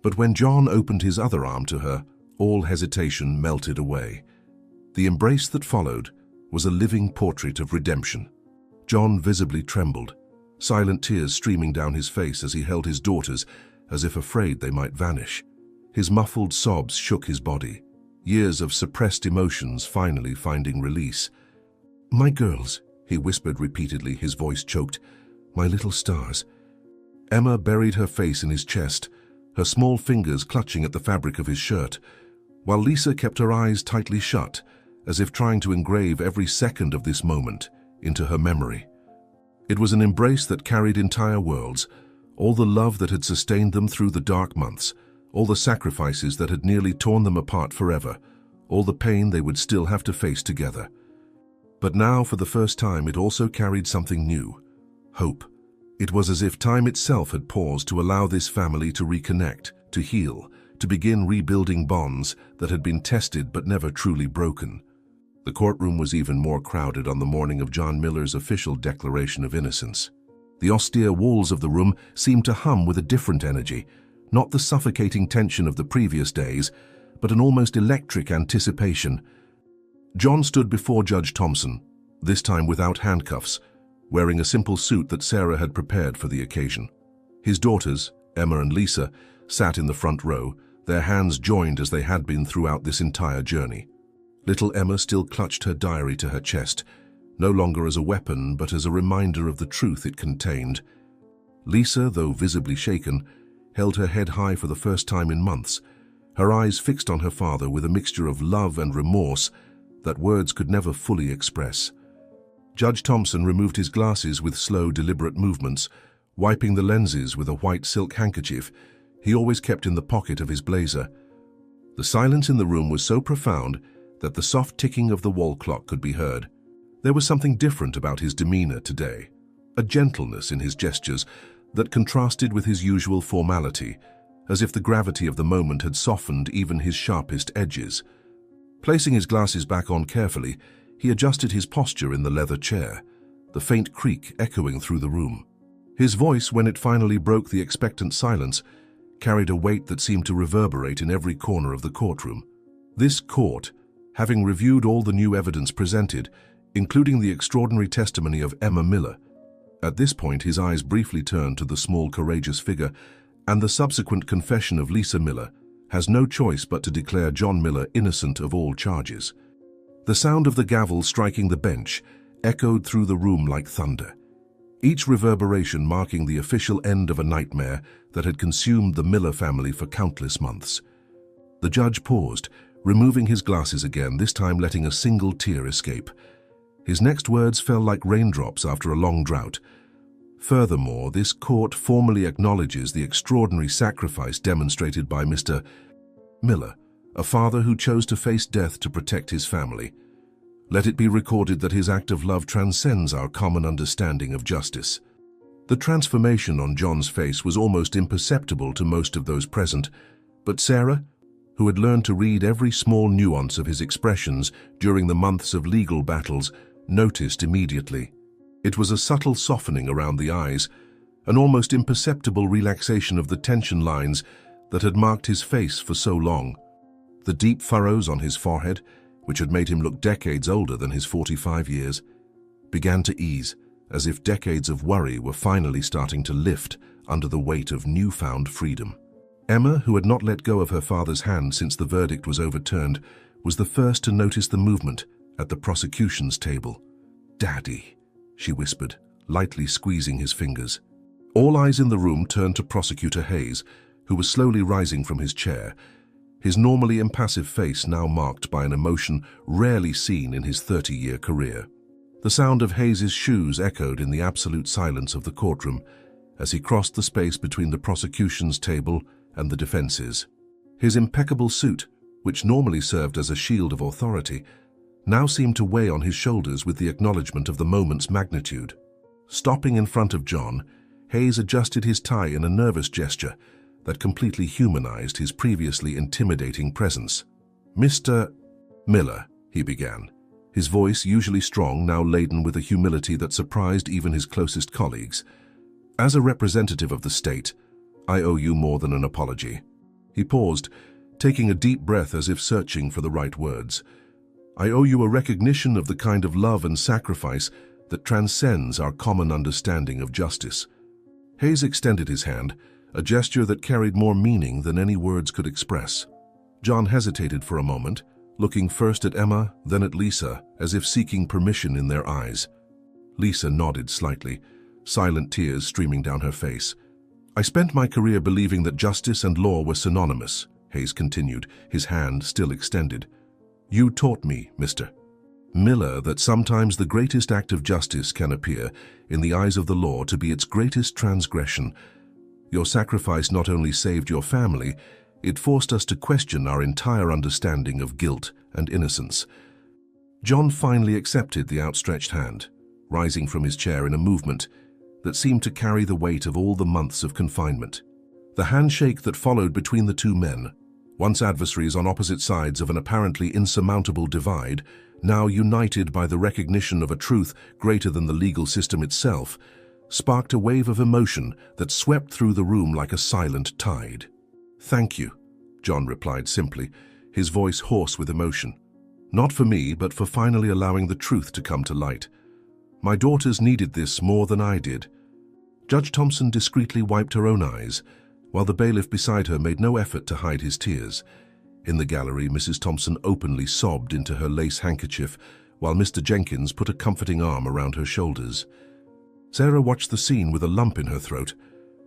But when John opened his other arm to her, all hesitation melted away. The embrace that followed was a living portrait of redemption. John visibly trembled, silent tears streaming down his face as he held his daughters, as if afraid they might vanish. His muffled sobs shook his body, years of suppressed emotions finally finding release. "My girls," he whispered repeatedly, his voice choked, "my little stars." Emma buried her face in his chest, her small fingers clutching at the fabric of his shirt, while Lisa kept her eyes tightly shut, as if trying to engrave every second of this moment into her memory. It was an embrace that carried entire worlds, all the love that had sustained them through the dark months, all the sacrifices that had nearly torn them apart forever, all the pain they would still have to face together. But now, for the first time, it also carried something new: hope. It was as if time itself had paused to allow this family to reconnect, to heal, to begin rebuilding bonds that had been tested but never truly broken. The courtroom was even more crowded on the morning of John Miller's official declaration of innocence. The austere walls of the room seemed to hum with a different energy, not the suffocating tension of the previous days, but an almost electric anticipation. John stood before Judge Thompson, this time without handcuffs, wearing a simple suit that Sarah had prepared for the occasion. His daughters, Emma and Lisa, sat in the front row, their hands joined as they had been throughout this entire journey. Little Emma still clutched her diary to her chest, no longer as a weapon but as a reminder of the truth it contained. Lisa, though visibly shaken, held her head high for the first time in months, her eyes fixed on her father with a mixture of love and remorse that words could never fully express. Judge Thompson removed his glasses with slow, deliberate movements, wiping the lenses with a white silk handkerchief he always kept in the pocket of his blazer. The silence in the room was so profound that the soft ticking of the wall clock could be heard. There was something different about his demeanor today, a gentleness in his gestures that contrasted with his usual formality, as if the gravity of the moment had softened even his sharpest edges. Placing his glasses back on carefully, he adjusted his posture in the leather chair, the faint creak echoing through the room. His voice, when it finally broke the expectant silence, carried a weight that seemed to reverberate in every corner of the courtroom. This court, having reviewed all the new evidence presented, including the extraordinary testimony of Emma Miller. At this point, his eyes briefly turned to the small, courageous figure, and the subsequent confession of Lisa Miller, has no choice but to declare John Miller innocent of all charges. The sound of the gavel striking the bench echoed through the room like thunder, each reverberation marking the official end of a nightmare that had consumed the Miller family for countless months. The judge paused, removing his glasses again, this time letting a single tear escape. His next words fell like raindrops after a long drought. Furthermore, this court formally acknowledges the extraordinary sacrifice demonstrated by Mr. Miller, a father who chose to face death to protect his family. Let it be recorded that his act of love transcends our common understanding of justice. The transformation on John's face was almost imperceptible to most of those present, but Sarah, who had learned to read every small nuance of his expressions during the months of legal battles, noticed immediately. It was a subtle softening around the eyes, an almost imperceptible relaxation of the tension lines that had marked his face for so long. The deep furrows on his forehead, which had made him look decades older than his 45 years, began to ease, as if decades of worry were finally starting to lift under the weight of newfound freedom. Emma, who had not let go of her father's hand since the verdict was overturned, was the first to notice the movement at the prosecution's table. "Daddy," she whispered, lightly squeezing his fingers. All eyes in the room turned to Prosecutor Hayes, who was slowly rising from his chair, his normally impassive face now marked by an emotion rarely seen in his 30-year career. The sound of Hayes's shoes echoed in the absolute silence of the courtroom as he crossed the space between the prosecution's table and the defense's. His impeccable suit, which normally served as a shield of authority, now seemed to weigh on his shoulders with the acknowledgement of the moment's magnitude. Stopping in front of John, Hayes adjusted his tie in a nervous gesture that completely humanized his previously intimidating presence. "Mr. Miller," he began, his voice, usually strong, now laden with a humility that surprised even his closest colleagues. "As a representative of the state, I owe you more than an apology." He paused, taking a deep breath as if searching for the right words. "I owe you a recognition of the kind of love and sacrifice that transcends our common understanding of justice." Hayes extended his hand, a gesture that carried more meaning than any words could express. John hesitated for a moment, looking first at Emma, then at Lisa, as if seeking permission in their eyes. Lisa nodded slightly, silent tears streaming down her face. "I spent my career believing that justice and law were synonymous," Hayes continued, his hand still extended. "You taught me, Mr. Miller, that sometimes the greatest act of justice can appear, in the eyes of the law, to be its greatest transgression. Your sacrifice not only saved your family, it forced us to question our entire understanding of guilt and innocence." John finally accepted the outstretched hand, rising from his chair in a movement that seemed to carry the weight of all the months of confinement. The handshake that followed between the two men, once adversaries on opposite sides of an apparently insurmountable divide, now united by the recognition of a truth greater than the legal system itself, sparked a wave of emotion that swept through the room like a silent tide. "Thank you," John replied simply, his voice hoarse with emotion. "Not for me, but for finally allowing the truth to come to light. My daughters needed this more than I did." Judge Thompson discreetly wiped her own eyes, while the bailiff beside her made no effort to hide his tears. In the gallery, Mrs. Thompson openly sobbed into her lace handkerchief, while Mr. Jenkins put a comforting arm around her shoulders. Sarah watched the scene with a lump in her throat,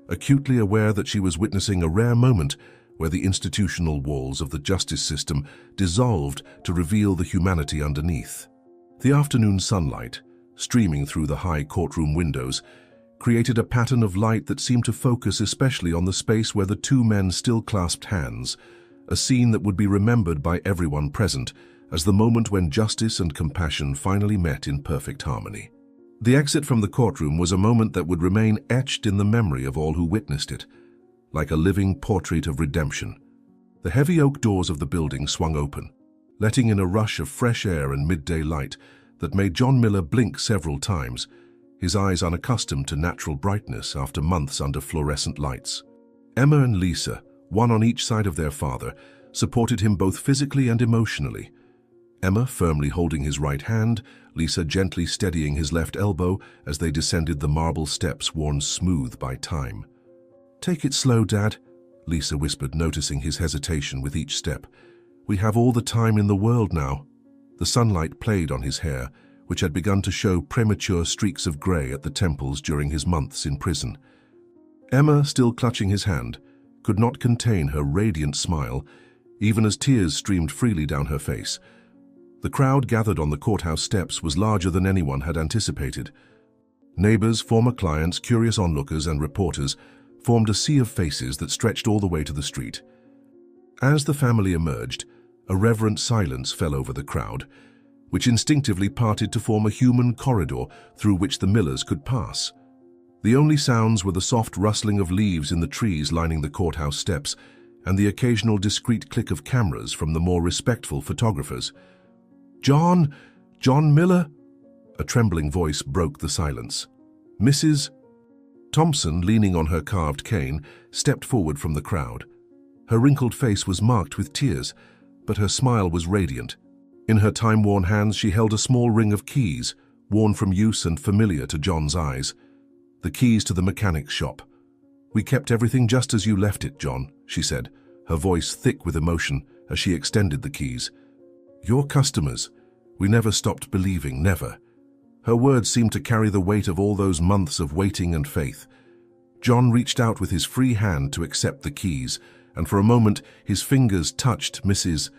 acutely aware that she was witnessing a rare moment where the institutional walls of the justice system dissolved to reveal the humanity underneath. The afternoon sunlight, streaming through the high courtroom windows, created a pattern of light that seemed to focus especially on the space where the two men still clasped hands, a scene that would be remembered by everyone present as the moment when justice and compassion finally met in perfect harmony. The exit from the courtroom was a moment that would remain etched in the memory of all who witnessed it, like a living portrait of redemption. The heavy oak doors of the building swung open, letting in a rush of fresh air and midday light that made John Miller blink several times, his eyes unaccustomed to natural brightness after months under fluorescent lights. Emma and Lisa, one on each side of their father, supported him both physically and emotionally. Emma firmly holding his right hand, Lisa gently steadying his left elbow as they descended the marble steps worn smooth by time. "Take it slow, Dad," Lisa whispered, noticing his hesitation with each step. "We have all the time in the world now." The sunlight played on his hair, which had begun to show premature streaks of grey at the temples during his months in prison. Emma, still clutching his hand, could not contain her radiant smile, even as tears streamed freely down her face. The crowd gathered on the courthouse steps was larger than anyone had anticipated. Neighbors, former clients, curious onlookers, and reporters formed a sea of faces that stretched all the way to the street. As the family emerged, a reverent silence fell over the crowd, which instinctively parted to form a human corridor through which the Millers could pass. The only sounds were the soft rustling of leaves in the trees lining the courthouse steps and the occasional discreet click of cameras from the more respectful photographers. "John Miller?" A trembling voice broke the silence. "Mrs. Thompson," leaning on her carved cane, stepped forward from the crowd. Her wrinkled face was marked with tears, but her smile was radiant. In her time-worn hands she held a small ring of keys, worn from use and familiar to John's eyes. The keys to the mechanic's shop. "We kept everything just as you left it, John," she said, her voice thick with emotion as she extended the keys. "Your customers. We never stopped believing, never." Her words seemed to carry the weight of all those months of waiting and faith. John reached out with his free hand to accept the keys, and for a moment his fingers touched Mrs.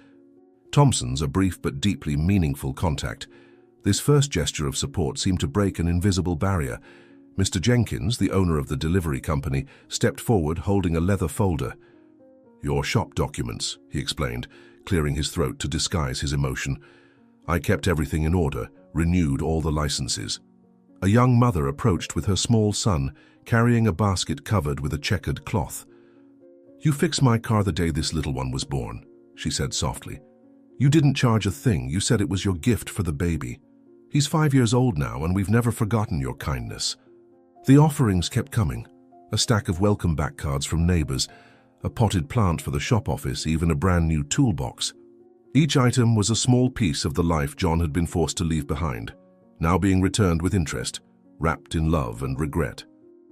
Thompson's, a brief but deeply meaningful contact. This first gesture of support seemed to break an invisible barrier. Mr. Jenkins, the owner of the delivery company, stepped forward holding a leather folder. "Your shop documents," he explained, clearing his throat to disguise his emotion. "I kept everything in order, renewed all the licenses." A young mother approached with her small son, carrying a basket covered with a checkered cloth. "You fixed my car the day this little one was born," she said softly. "You didn't charge a thing. You said it was your gift for the baby. He's 5 years old now, and we've never forgotten your kindness." The offerings kept coming. A stack of welcome back cards from neighbors, a potted plant for the shop office, even a brand new toolbox. Each item was a small piece of the life John had been forced to leave behind, now being returned with interest, wrapped in love and regret.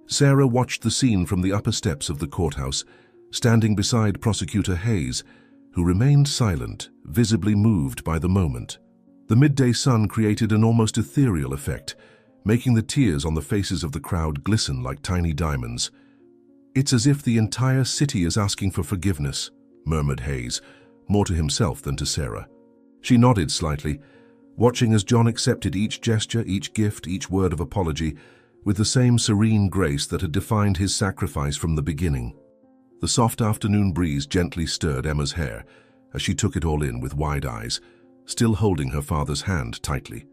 Sarah watched the scene from the upper steps of the courthouse, standing beside Prosecutor Hayes, who remained silent, visibly moved by the moment. The midday sun created an almost ethereal effect, making the tears on the faces of the crowd glisten like tiny diamonds. "It's as if the entire city is asking for forgiveness," murmured Hayes, more to himself than to Sarah. She nodded slightly, watching as John accepted each gesture, each gift, each word of apology, with the same serene grace that had defined his sacrifice from the beginning. The soft afternoon breeze gently stirred Emma's hair as she took it all in with wide eyes, still holding her father's hand tightly.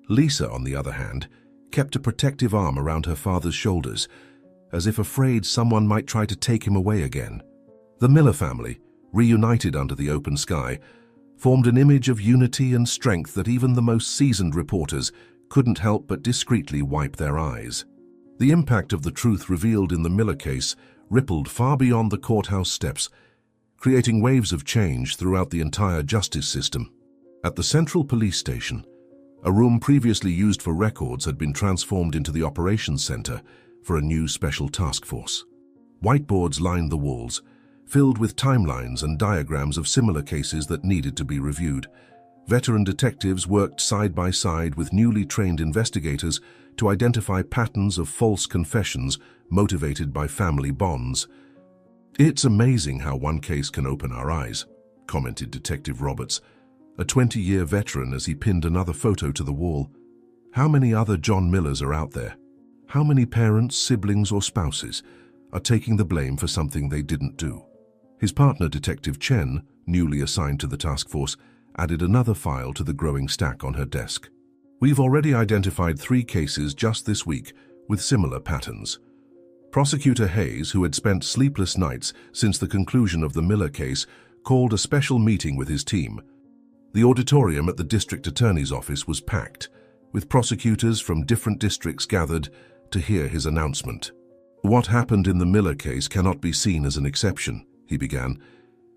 Lisa, on the other hand, kept a protective arm around her father's shoulders, as if afraid someone might try to take him away again. The Miller family, reunited under the open sky, formed an image of unity and strength that even the most seasoned reporters couldn't help but discreetly wipe their eyes. The impact of the truth revealed in the Miller case rippled far beyond the courthouse steps, creating waves of change throughout the entire justice system. At the Central Police Station, a room previously used for records had been transformed into the operations center for a new special task force. Whiteboards lined the walls, filled with timelines and diagrams of similar cases that needed to be reviewed. Veteran detectives worked side by side with newly trained investigators to identify patterns of false confessions motivated by family bonds. "It's amazing how one case can open our eyes," commented Detective Roberts, a 20-year veteran, as he pinned another photo to the wall. "How many other John Millers are out there? How many parents, siblings, or spouses are taking the blame for something they didn't do?" His partner, Detective Chen, newly assigned to the task force, added another file to the growing stack on her desk. "We've already identified 3 cases just this week with similar patterns." Prosecutor Hayes, who had spent sleepless nights since the conclusion of the Miller case, called a special meeting with his team. The auditorium at the district attorney's office was packed, with prosecutors from different districts gathered to hear his announcement. "What happened in the Miller case cannot be seen as an exception," he began,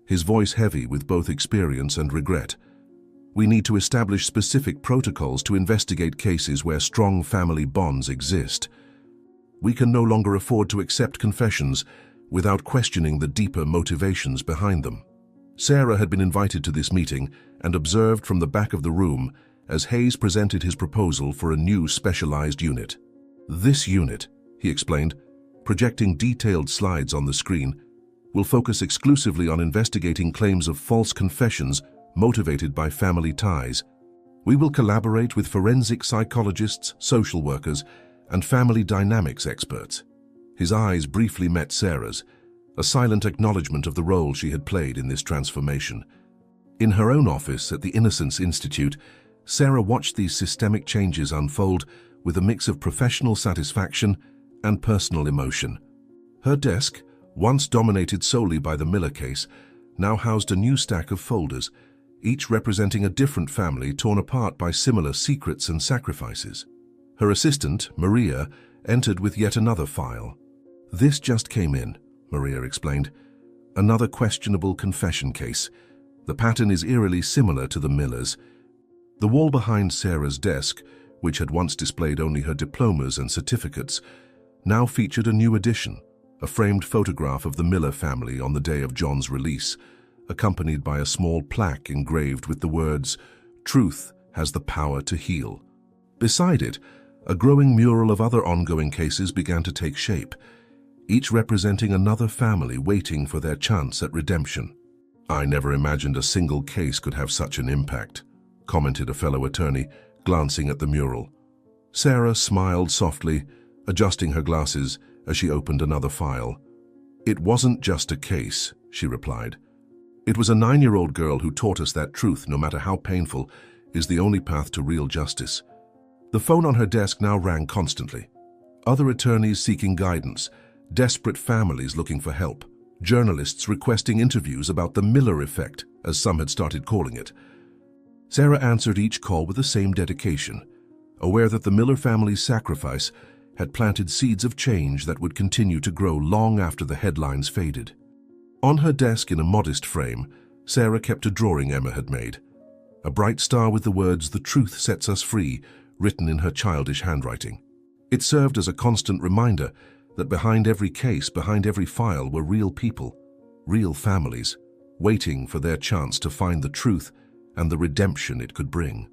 his voice heavy with both experience and regret. "We need to establish specific protocols to investigate cases where strong family bonds exist. We can no longer afford to accept confessions without questioning the deeper motivations behind them." Sarah had been invited to this meeting and observed from the back of the room as Hayes presented his proposal for a new specialized unit. "This unit," he explained, projecting detailed slides on the screen, "will focus exclusively on investigating claims of false confessions motivated by family ties. We will collaborate with forensic psychologists, social workers, and family dynamics experts." His eyes briefly met Sarah's, a silent acknowledgement of the role she had played in this transformation. In her own office at the Innocence Institute, Sarah watched these systemic changes unfold with a mix of professional satisfaction and personal emotion. Her desk, once dominated solely by the Miller case, now housed a new stack of folders, each representing a different family torn apart by similar secrets and sacrifices. Her assistant, Maria, entered with yet another file. "This just came in," Maria explained. "Another questionable confession case. The pattern is eerily similar to the Millers." The wall behind Sarah's desk, which had once displayed only her diplomas and certificates, now featured a new addition, a framed photograph of the Miller family on the day of John's release, accompanied by a small plaque engraved with the words, "Truth has the power to heal." Beside it, a growing mural of other ongoing cases began to take shape, each representing another family waiting for their chance at redemption. "I never imagined a single case could have such an impact," commented a fellow attorney, glancing at the mural. Sarah smiled softly, adjusting her glasses as she opened another file. "It wasn't just a case," she replied. "It was a 9-year-old girl who taught us that truth, no matter how painful, is the only path to real justice." The phone on her desk now rang constantly. Other attorneys seeking guidance, desperate families looking for help, journalists requesting interviews about the Miller effect, as some had started calling it. Sarah answered each call with the same dedication, aware that the Miller family's sacrifice had planted seeds of change that would continue to grow long after the headlines faded. On her desk in a modest frame, Sarah kept a drawing Emma had made. A bright star with the words, "The truth sets us free," written in her childish handwriting. It served as a constant reminder that behind every case, behind every file, were real people, real families, waiting for their chance to find the truth and the redemption it could bring.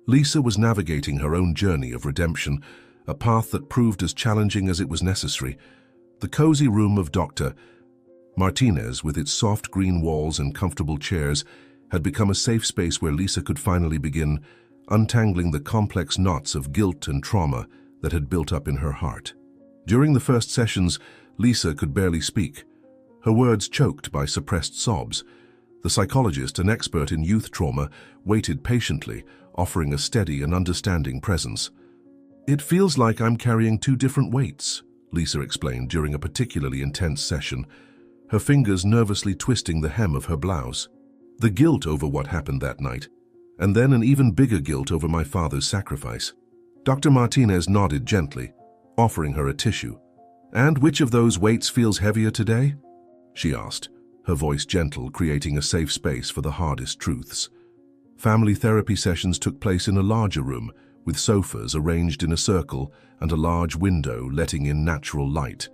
Lisa was navigating her own journey of redemption, a path that proved as challenging as it was necessary. The cozy room of Dr. Martinez, with its soft green walls and comfortable chairs, had become a safe space where Lisa could finally begin untangling the complex knots of guilt and trauma that had built up in her heart. During the first sessions, Lisa could barely speak, her words choked by suppressed sobs. The psychologist, an expert in youth trauma, waited patiently, offering a steady and understanding presence. "It feels like I'm carrying 2 different weights," Lisa explained during a particularly intense session, her fingers nervously twisting the hem of her blouse. "The guilt over what happened that night, and then an even bigger guilt over my father's sacrifice." Dr. Martinez nodded gently, offering her a tissue. "And which of those weights feels heavier today?" she asked, her voice gentle, creating a safe space for the hardest truths. Family therapy sessions took place in a larger room, with sofas arranged in a circle and a large window letting in natural light.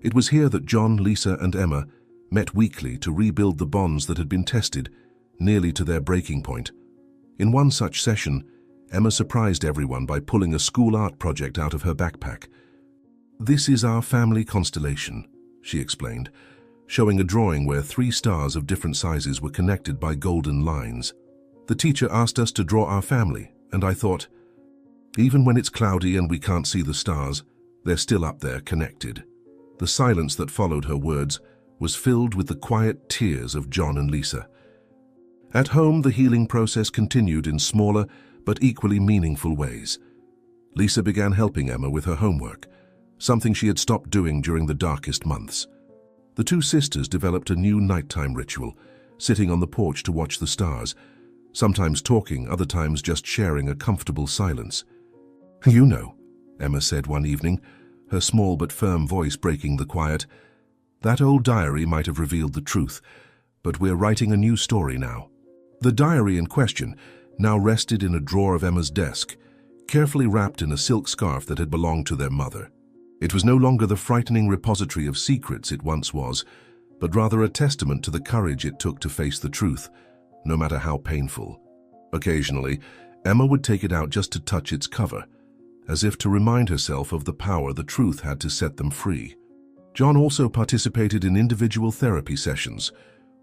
It was here that John, Lisa, and Emma met weekly to rebuild the bonds that had been tested, nearly to their breaking point. In one such session, Emma surprised everyone by pulling a school art project out of her backpack. "This is our family constellation," she explained, showing a drawing where 3 stars of different sizes were connected by golden lines. "The teacher asked us to draw our family, and I thought, even when it's cloudy and we can't see the stars, they're still up there connected." The silence that followed her words was filled with the quiet tears of John and Lisa. At home, the healing process continued in smaller but equally meaningful ways. Lisa began helping Emma with her homework, something she had stopped doing during the darkest months. The 2 sisters developed a new nighttime ritual, sitting on the porch to watch the stars, sometimes talking, other times just sharing a comfortable silence. "You know," Emma said one evening, her small but firm voice breaking the quiet, "that old diary might have revealed the truth, but we're writing a new story now." The diary in question now rested in a drawer of Emma's desk, carefully wrapped in a silk scarf that had belonged to their mother. It was no longer the frightening repository of secrets it once was, but rather a testament to the courage it took to face the truth, no matter how painful. Occasionally, Emma would take it out just to touch its cover, as if to remind herself of the power the truth had to set them free. John also participated in individual therapy sessions,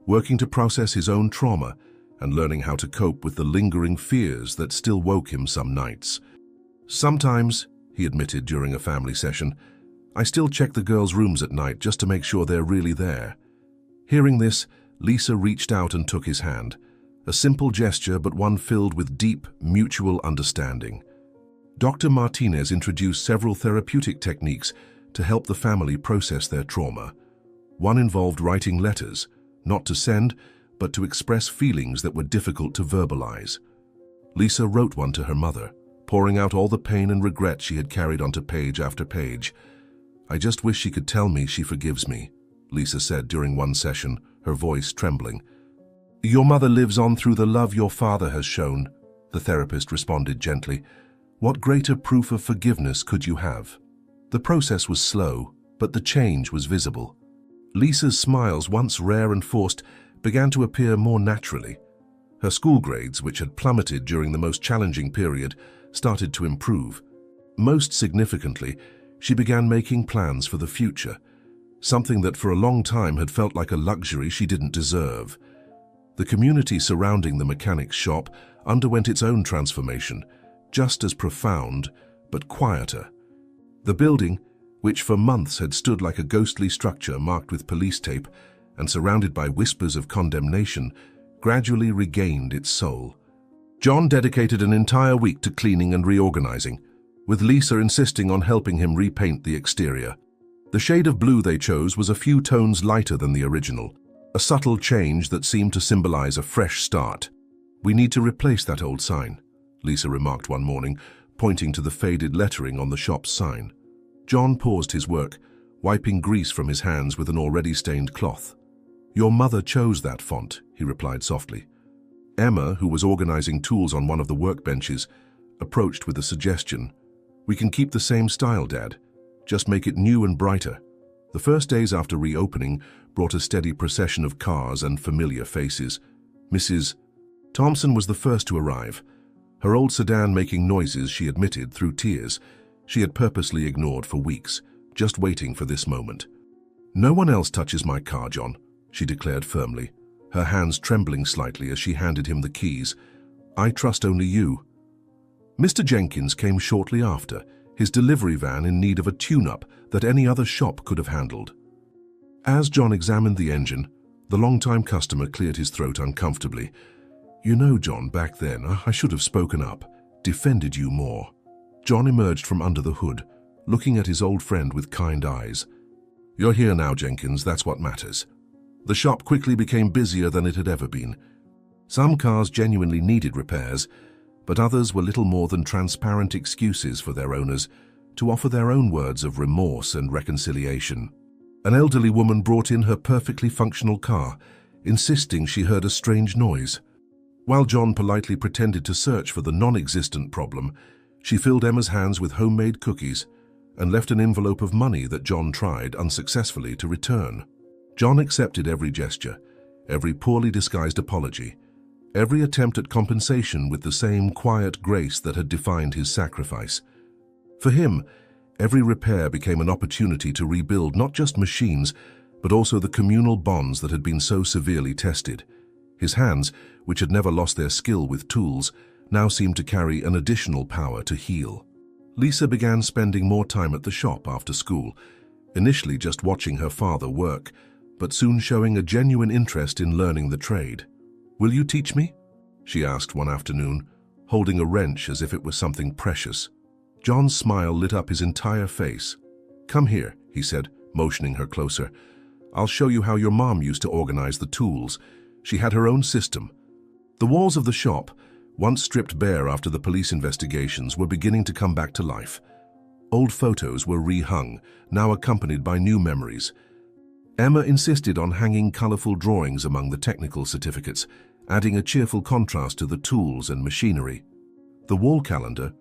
working to process his own trauma and learning how to cope with the lingering fears that still woke him some nights. "Sometimes," he admitted during a family session, "I still check the girls' rooms at night just to make sure they're really there." Hearing this, Lisa reached out and took his hand, a simple gesture but one filled with deep, mutual understanding. Dr. Martinez introduced several therapeutic techniques to help the family process their trauma. One involved writing letters, not to send, but to express feelings that were difficult to verbalize. Lisa wrote one to her mother, pouring out all the pain and regret she had carried onto page after page. "I just wish she could tell me she forgives me," Lisa said during one session, her voice trembling. "Your mother lives on through the love your father has shown," the therapist responded gently. "What greater proof of forgiveness could you have?" The process was slow, but the change was visible. Lisa's smiles, once rare and forced, began to appear more naturally. Her school grades, which had plummeted during the most challenging period, started to improve. Most significantly, she began making plans for the future, something that for a long time had felt like a luxury she didn't deserve. The community surrounding the mechanic's shop underwent its own transformation, just as profound, but quieter. The building, which for months had stood like a ghostly structure marked with police tape and surrounded by whispers of condemnation, gradually regained its soul. John dedicated an entire week to cleaning and reorganizing, with Lisa insisting on helping him repaint the exterior. The shade of blue they chose was a few tones lighter than the original, a subtle change that seemed to symbolize a fresh start. "We need to replace that old sign," Lisa remarked one morning, pointing to the faded lettering on the shop's sign. John paused his work, wiping grease from his hands with an already stained cloth. "Your mother chose that font," he replied softly. Emma, who was organizing tools on one of the workbenches, approached with a suggestion. "We can keep the same style, Dad. Just make it new and brighter." The first days after reopening brought a steady procession of cars and familiar faces. Mrs. Thompson was the first to arrive, her old sedan making noises she admitted through tears she had purposely ignored for weeks, just waiting for this moment. "No one else touches my car, John," she declared firmly, her hands trembling slightly as she handed him the keys. "I trust only you." Mr. Jenkins came shortly after, his delivery van in need of a tune-up that any other shop could have handled. As John examined the engine, the long-time customer cleared his throat uncomfortably. "You know, John, back then, I should have spoken up, defended you more." John emerged from under the hood, looking at his old friend with kind eyes. "You're here now, Jenkins, that's what matters." The shop quickly became busier than it had ever been. Some cars genuinely needed repairs, but others were little more than transparent excuses for their owners to offer their own words of remorse and reconciliation. An elderly woman brought in her perfectly functional car, insisting she heard a strange noise. While John politely pretended to search for the non-existent problem, she filled Emma's hands with homemade cookies and left an envelope of money that John tried unsuccessfully to return. John accepted every gesture, every poorly disguised apology, every attempt at compensation with the same quiet grace that had defined his sacrifice. For him, every repair became an opportunity to rebuild not just machines, but also the communal bonds that had been so severely tested. His hands, which had never lost their skill with tools, now seemed to carry an additional power to heal. Lisa began spending more time at the shop after school, initially just watching her father work, but soon showing a genuine interest in learning the trade. "Will you teach me?" she asked one afternoon, holding a wrench as if it was something precious. John's smile lit up his entire face. "Come here," he said, motioning her closer. "I'll show you how your mom used to organize the tools. She had her own system." The walls of the shop, once stripped bare after the police investigations, were beginning to come back to life. Old photos were rehung, now accompanied by new memories. Emma insisted on hanging colorful drawings among the technical certificates, adding a cheerful contrast to the tools and machinery. The wall calendar,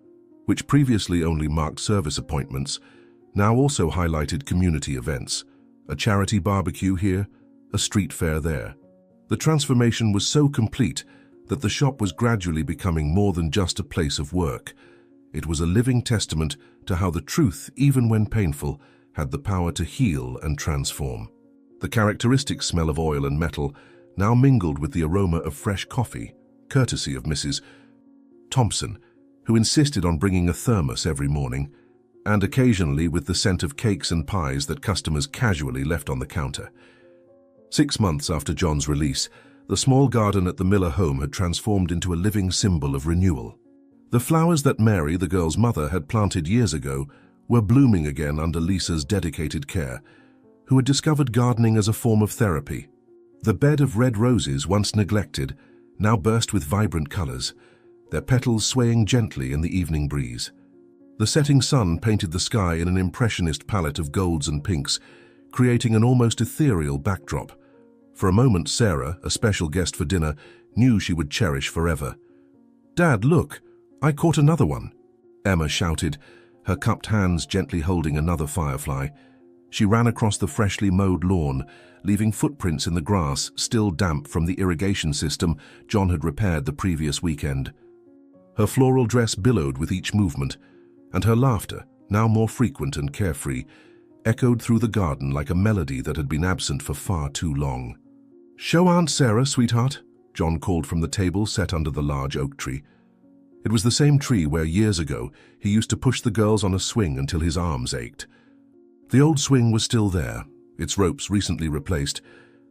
which previously only marked service appointments, now also highlighted community events, a charity barbecue here, a street fair there. The transformation was so complete that the shop was gradually becoming more than just a place of work. It was a living testament to how the truth, even when painful, had the power to heal and transform. The characteristic smell of oil and metal now mingled with the aroma of fresh coffee, courtesy of Mrs. Thompson, who insisted on bringing a thermos every morning, and occasionally with the scent of cakes and pies that customers casually left on the counter. 6 months after John's release, the small garden at the Miller home had transformed into a living symbol of renewal. The flowers that Mary, the girl's mother, had planted years ago were blooming again under Lisa's dedicated care, who had discovered gardening as a form of therapy. The bed of red roses, once neglected, now burst with vibrant colors, their petals swaying gently in the evening breeze. The setting sun painted the sky in an impressionist palette of golds and pinks, creating an almost ethereal backdrop. For a moment, Sarah, a special guest for dinner, knew she would cherish forever. "Dad, look! I caught another one!" Emma shouted, her cupped hands gently holding another firefly. She ran across the freshly mowed lawn, leaving footprints in the grass still damp from the irrigation system John had repaired the previous weekend. Her floral dress billowed with each movement, and her laughter, now more frequent and carefree, echoed through the garden like a melody that had been absent for far too long. "Show Aunt Sarah, sweetheart," John called from the table set under the large oak tree. It was the same tree where years ago he used to push the girls on a swing until his arms ached. The old swing was still there, its ropes recently replaced,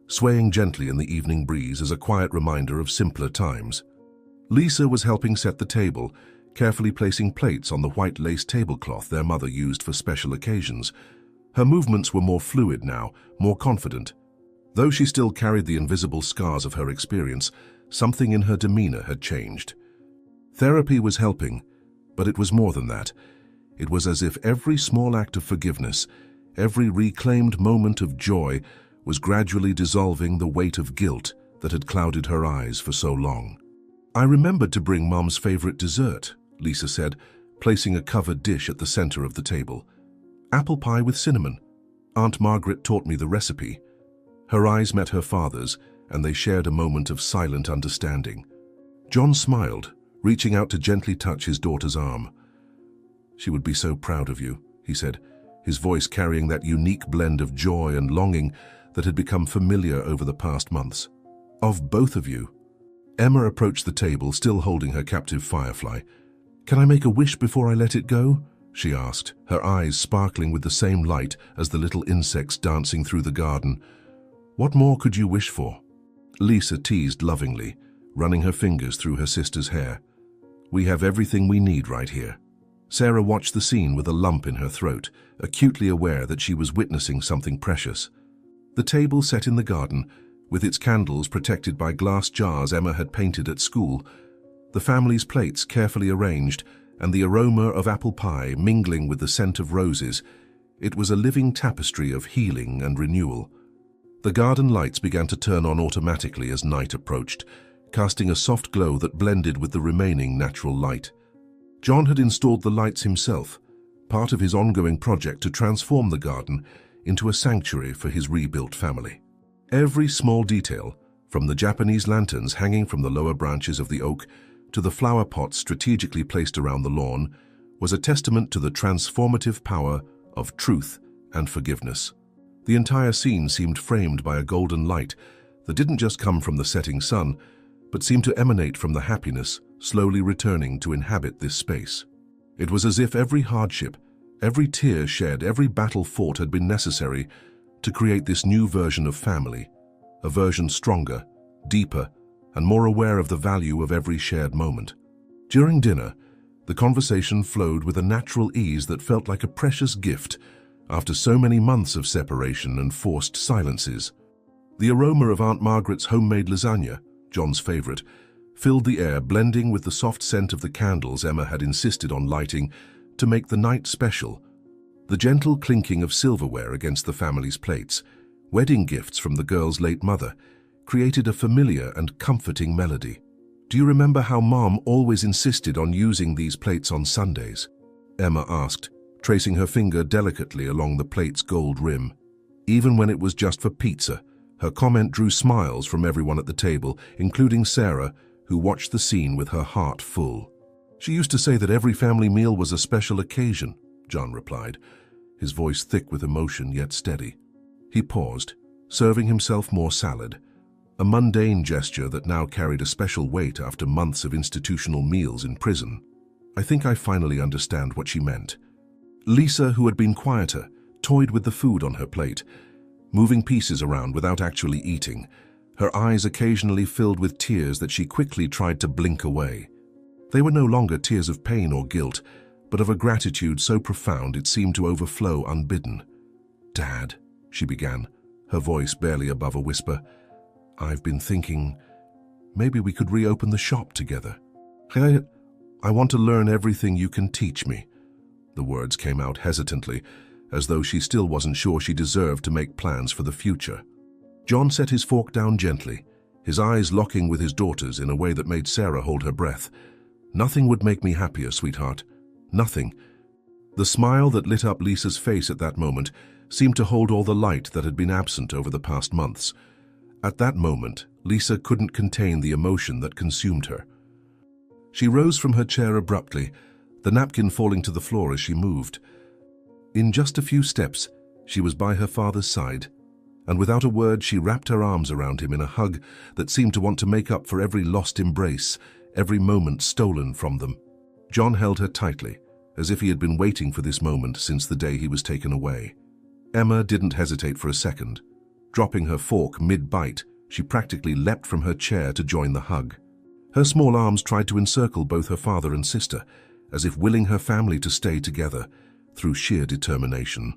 swaying gently in the evening breeze as a quiet reminder of simpler times. Lisa was helping set the table, carefully placing plates on the white lace tablecloth their mother used for special occasions. Her movements were more fluid now, more confident. Though she still carried the invisible scars of her experience, something in her demeanor had changed. Therapy was helping, but it was more than that. It was as if every small act of forgiveness, every reclaimed moment of joy, was gradually dissolving the weight of guilt that had clouded her eyes for so long. "I remembered to bring Mom's favorite dessert," Lisa said, placing a covered dish at the center of the table. "Apple pie with cinnamon. Aunt Margaret taught me the recipe." Her eyes met her father's, and they shared a moment of silent understanding. John smiled, reaching out to gently touch his daughter's arm. "She would be so proud of you," he said, his voice carrying that unique blend of joy and longing that had become familiar over the past months. "Of both of you." Emma approached the table, still holding her captive firefly. "Can I make a wish before I let it go?" she asked, her eyes sparkling with the same light as the little insects dancing through the garden. "What more could you wish for?" Lisa teased lovingly, running her fingers through her sister's hair. "We have everything we need right here." Sarah watched the scene with a lump in her throat, acutely aware that she was witnessing something precious. The table set in the garden, with its candles protected by glass jars Emma had painted at school, the family's plates carefully arranged, and the aroma of apple pie mingling with the scent of roses, it was a living tapestry of healing and renewal. The garden lights began to turn on automatically as night approached, casting a soft glow that blended with the remaining natural light. John had installed the lights himself, part of his ongoing project to transform the garden into a sanctuary for his rebuilt family. Every small detail, from the Japanese lanterns hanging from the lower branches of the oak to the flower pots strategically placed around the lawn, was a testament to the transformative power of truth and forgiveness. The entire scene seemed framed by a golden light that didn't just come from the setting sun, but seemed to emanate from the happiness slowly returning to inhabit this space. It was as if every hardship, every tear shed, every battle fought had been necessary to create this new version of family, a version stronger, deeper, and more aware of the value of every shared moment. During dinner, the conversation flowed with a natural ease that felt like a precious gift after so many months of separation and forced silences. The aroma of Aunt Margaret's homemade lasagna, John's favorite, filled the air, blending with the soft scent of the candles Emma had insisted on lighting to make the night special. The gentle clinking of silverware against the family's plates, wedding gifts from the girl's late mother, created a familiar and comforting melody. "Do you remember how Mom always insisted on using these plates on Sundays?" Emma asked, tracing her finger delicately along the plate's gold rim. Even when it was just for pizza, her comment drew smiles from everyone at the table, including Sarah, who watched the scene with her heart full. "She used to say that every family meal was a special occasion," John replied, his voice thick with emotion yet steady. He paused, serving himself more salad, a mundane gesture that now carried a special weight after months of institutional meals in prison. "I think I finally understand what she meant." Lisa, who had been quieter, toyed with the food on her plate, moving pieces around without actually eating, her eyes occasionally filled with tears that she quickly tried to blink away. They were no longer tears of pain or guilt, but of a gratitude so profound it seemed to overflow unbidden. "Dad," she began, her voice barely above a whisper, "I've been thinking maybe we could reopen the shop together. I want to learn everything you can teach me." The words came out hesitantly, as though she still wasn't sure she deserved to make plans for the future. John set his fork down gently, his eyes locking with his daughter's in a way that made Sarah hold her breath. "Nothing would make me happier, sweetheart. Nothing." The smile that lit up Lisa's face at that moment seemed to hold all the light that had been absent over the past months. At that moment, Lisa couldn't contain the emotion that consumed her. She rose from her chair abruptly, the napkin falling to the floor as she moved. In just a few steps, she was by her father's side, and without a word she wrapped her arms around him in a hug that seemed to want to make up for every lost embrace, every moment stolen from them. John held her tightly, as if he had been waiting for this moment since the day he was taken away. Emma didn't hesitate for a second. Dropping her fork mid-bite, she practically leapt from her chair to join the hug. Her small arms tried to encircle both her father and sister, as if willing her family to stay together, through sheer determination.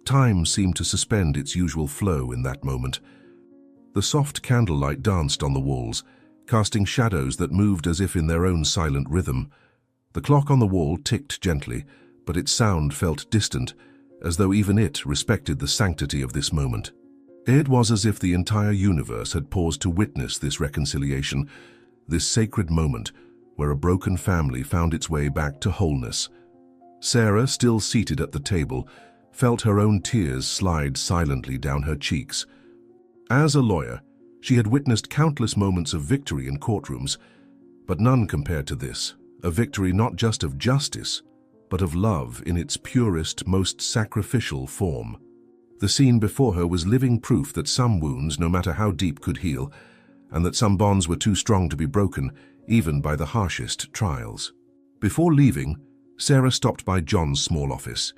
Time seemed to suspend its usual flow in that moment. The soft candlelight danced on the walls, casting shadows that moved as if in their own silent rhythm. The clock on the wall ticked gently, but its sound felt distant, as though even it respected the sanctity of this moment. It was as if the entire universe had paused to witness this reconciliation, this sacred moment where a broken family found its way back to wholeness. Sarah, still seated at the table, felt her own tears slide silently down her cheeks. As a lawyer, she had witnessed countless moments of victory in courtrooms, but none compared to this, a victory not just of justice, but of love in its purest, most sacrificial form. The scene before her was living proof that some wounds, no matter how deep, could heal, and that some bonds were too strong to be broken, even by the harshest trials. Before leaving, Sarah stopped by John's small office,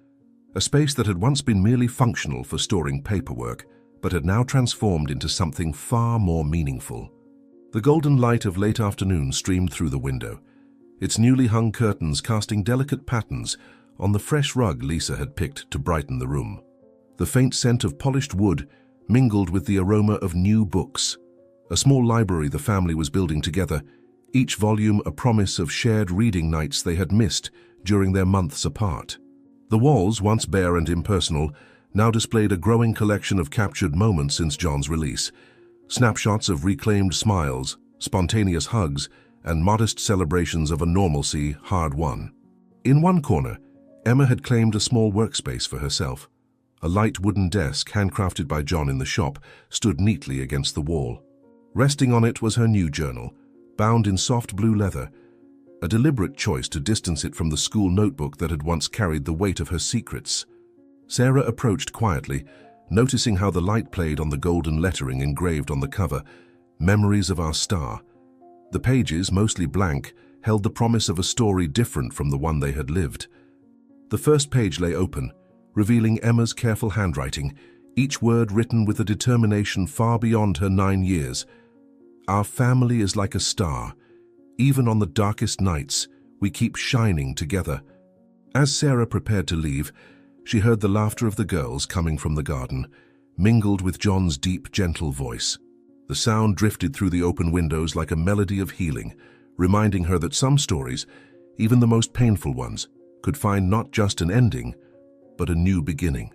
a space that had once been merely functional for storing paperwork, but had now transformed into something far more meaningful. The golden light of late afternoon streamed through the window, its newly hung curtains casting delicate patterns on the fresh rug Lisa had picked to brighten the room. The faint scent of polished wood mingled with the aroma of new books, a small library the family was building together, each volume a promise of shared reading nights they had missed during their months apart. The walls, once bare and impersonal, now displayed a growing collection of captured moments since John's release, snapshots of reclaimed smiles, spontaneous hugs, and modest celebrations of a normalcy hard-won. In one corner, Emma had claimed a small workspace for herself. A light wooden desk, handcrafted by John in the shop, stood neatly against the wall. Resting on it was her new journal, bound in soft blue leather, a deliberate choice to distance it from the school notebook that had once carried the weight of her secrets. Sarah approached quietly, noticing how the light played on the golden lettering engraved on the cover, "Memories of Our Star." The pages, mostly blank, held the promise of a story different from the one they had lived. The first page lay open, revealing Emma's careful handwriting, each word written with a determination far beyond her 9 years. "Our family is like a star. Even on the darkest nights, we keep shining together." As Sarah prepared to leave, she heard the laughter of the girls coming from the garden, mingled with John's deep, gentle voice. The sound drifted through the open windows like a melody of healing, reminding her that some stories, even the most painful ones, could find not just an ending, but a new beginning.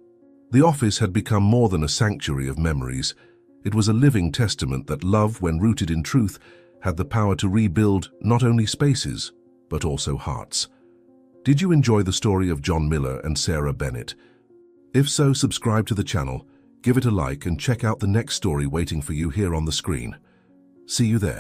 The office had become more than a sanctuary of memories. It was a living testament that love, when rooted in truth, had the power to rebuild not only spaces, but also hearts. Did you enjoy the story of John Miller and Sarah Bennett? If so, subscribe to the channel, give it a like, and check out the next story waiting for you here on the screen. See you there.